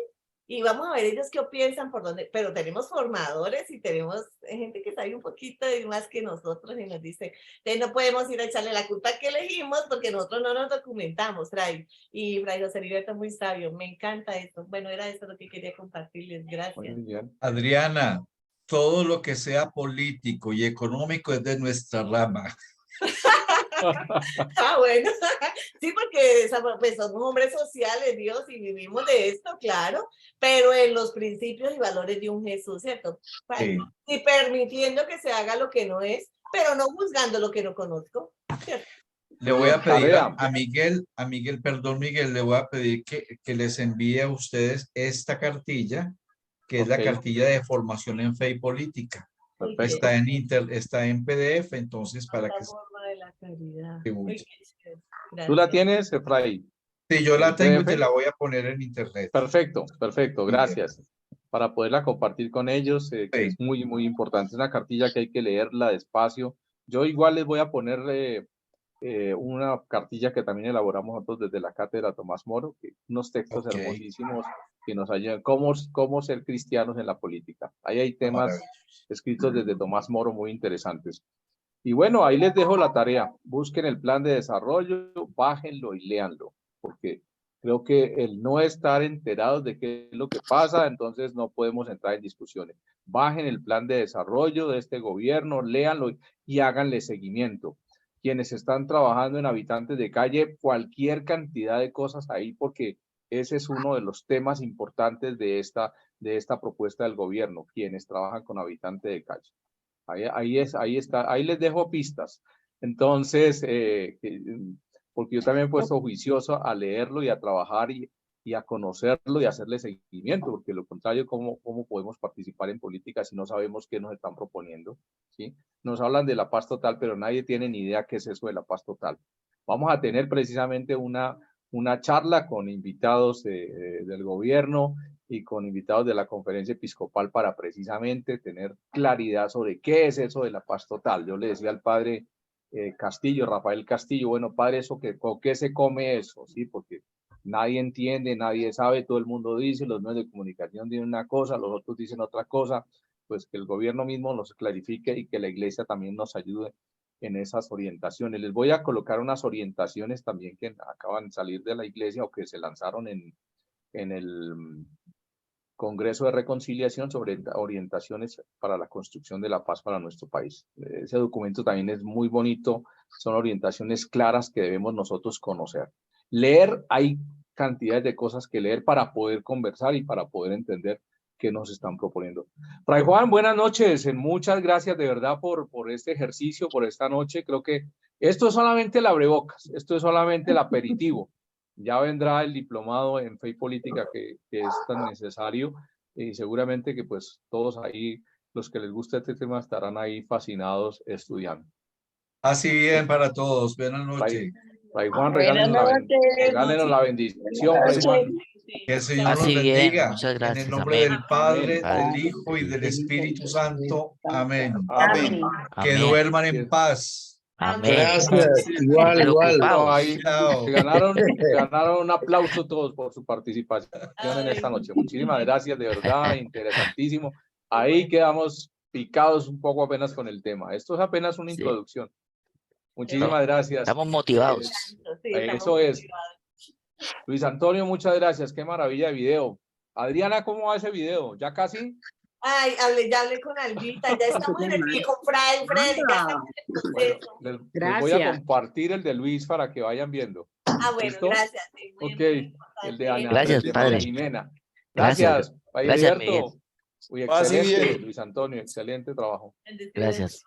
y vamos a ver ellos qué piensan por dónde, pero tenemos formadores y tenemos gente que sabe un poquito más que nosotros y nos dice, no podemos ir a echarle la culpa que elegimos porque nosotros no nos documentamos, Fray. Y Fray José Heriberto es muy sabio, me encanta esto. Bueno, era eso lo que quería compartirles, gracias. Muy bien. Adriana, todo lo que sea político y económico es de nuestra rama. Ah, bueno, sí, porque pues, somos hombres sociales, Dios, y vivimos de esto, claro, pero en los principios y valores de un Jesús, ¿cierto? Sí. Y permitiendo que se haga lo que no es, pero no juzgando lo que no conozco, ¿cierto? Le voy a pedir Tarea. a Miguel, perdón, Miguel, le voy a pedir que les envíe a ustedes esta cartilla, que es la Ok. cartilla de formación en fe y política. Perfecto. Está en PDF, entonces para La que forma de la caridad. se Uy, use. qué chévere. ¿Tú la Gracias. tienes, Efraín? Sí, yo la ¿El tengo y PDF? te la voy a poner en internet. Perfecto, perfecto, Muy bien. gracias. Para poderla compartir con ellos, que Sí. es muy, muy importante. Es una cartilla que hay que leerla despacio. Yo igual les voy a poner una cartilla que también elaboramos nosotros desde la Cátedra Tomás Moro, unos textos Ok. hermosísimos que nos ayudan. Cómo ser cristianos en la política. Ahí hay temas Maravilloso. escritos desde Tomás Moro muy interesantes. Y bueno, ahí les dejo la tarea. Busquen el plan de desarrollo, bájenlo y léanlo, porque creo que el no estar enterados de qué es lo que pasa, entonces no podemos entrar en discusiones. Bajen el plan de desarrollo de este gobierno, léanlo y háganle seguimiento. Quienes están trabajando en habitantes de calle, cualquier cantidad de cosas ahí, porque ese es uno de los temas importantes de esta propuesta del gobierno, quienes trabajan con habitantes de calle. Ahí está, ahí les dejo pistas. Entonces, porque yo también he puesto juicioso a leerlo y a trabajar y a conocerlo y a hacerle seguimiento, porque de lo contrario, ¿cómo podemos participar en política si no sabemos qué nos están proponiendo? ¿Sí? Nos hablan de la paz total, pero nadie tiene ni idea qué es eso de la paz total. Vamos a tener precisamente una charla con invitados del gobierno y con invitados de la conferencia episcopal para precisamente tener claridad sobre qué es eso de la paz total. Yo le decía al padre Castillo, Rafael Castillo, bueno, padre, ¿con qué se come eso? ¿Sí? Porque nadie entiende, nadie sabe, todo el mundo dice, los medios de comunicación dicen una cosa, los otros dicen otra cosa, pues que el gobierno mismo nos clarifique y que la iglesia también nos ayude en esas orientaciones. Les voy a colocar unas orientaciones también que acaban de salir de la iglesia o que se lanzaron en el Congreso de Reconciliación sobre orientaciones para la construcción de la paz para nuestro país. Ese documento también es muy bonito, son orientaciones claras que debemos nosotros conocer. Leer, hay cantidades de cosas que leer para poder conversar y para poder entender qué nos están proponiendo. Fray Juan, buenas noches, muchas gracias de verdad por este ejercicio, por esta noche. Creo que esto es solamente el abrebocas, esto es solamente el aperitivo. Ya vendrá el diplomado en fe y política que es tan necesario y seguramente que pues todos ahí, los que les gusta este tema, estarán ahí fascinados estudiando. Así bien para todos. Buenas noches. Fray Juan, Buenas regálenos la bendición, Fray Juan. Que el Señor los Así bien, bendiga. muchas En gracias. el nombre Amén. del Padre, Amén. del Hijo y del Espíritu Santo. Amén. Amén. Que Amén. duerman en paz. Amén. Gracias, igual, igual. Ahí Chao. ganaron un aplauso todos por su participación en esta noche. Muchísimas gracias, de verdad, interesantísimo. Ahí quedamos picados un poco apenas con el tema. Esto es apenas una Sí. introducción. Muchísimas gracias. Estamos motivados. Eso es. Luis Antonio, muchas gracias. Qué maravilla de video. Adriana, ¿cómo va ese video? ¿Ya casi? Ay, ya hablé con Albita, ya estamos en el con Fred, ya estamos en el proceso. Les voy a compartir el de Luis para que vayan viendo. Ah, bueno, ¿Listo? gracias. Sí, muy Ok, importante. el de Ana, Gracias, el de padre. María Jimena. Gracias. Gracias, Gracias, Heriberto. Uy, Paz y excelente, bien. Luis Antonio, excelente trabajo. Bendiciones. Gracias.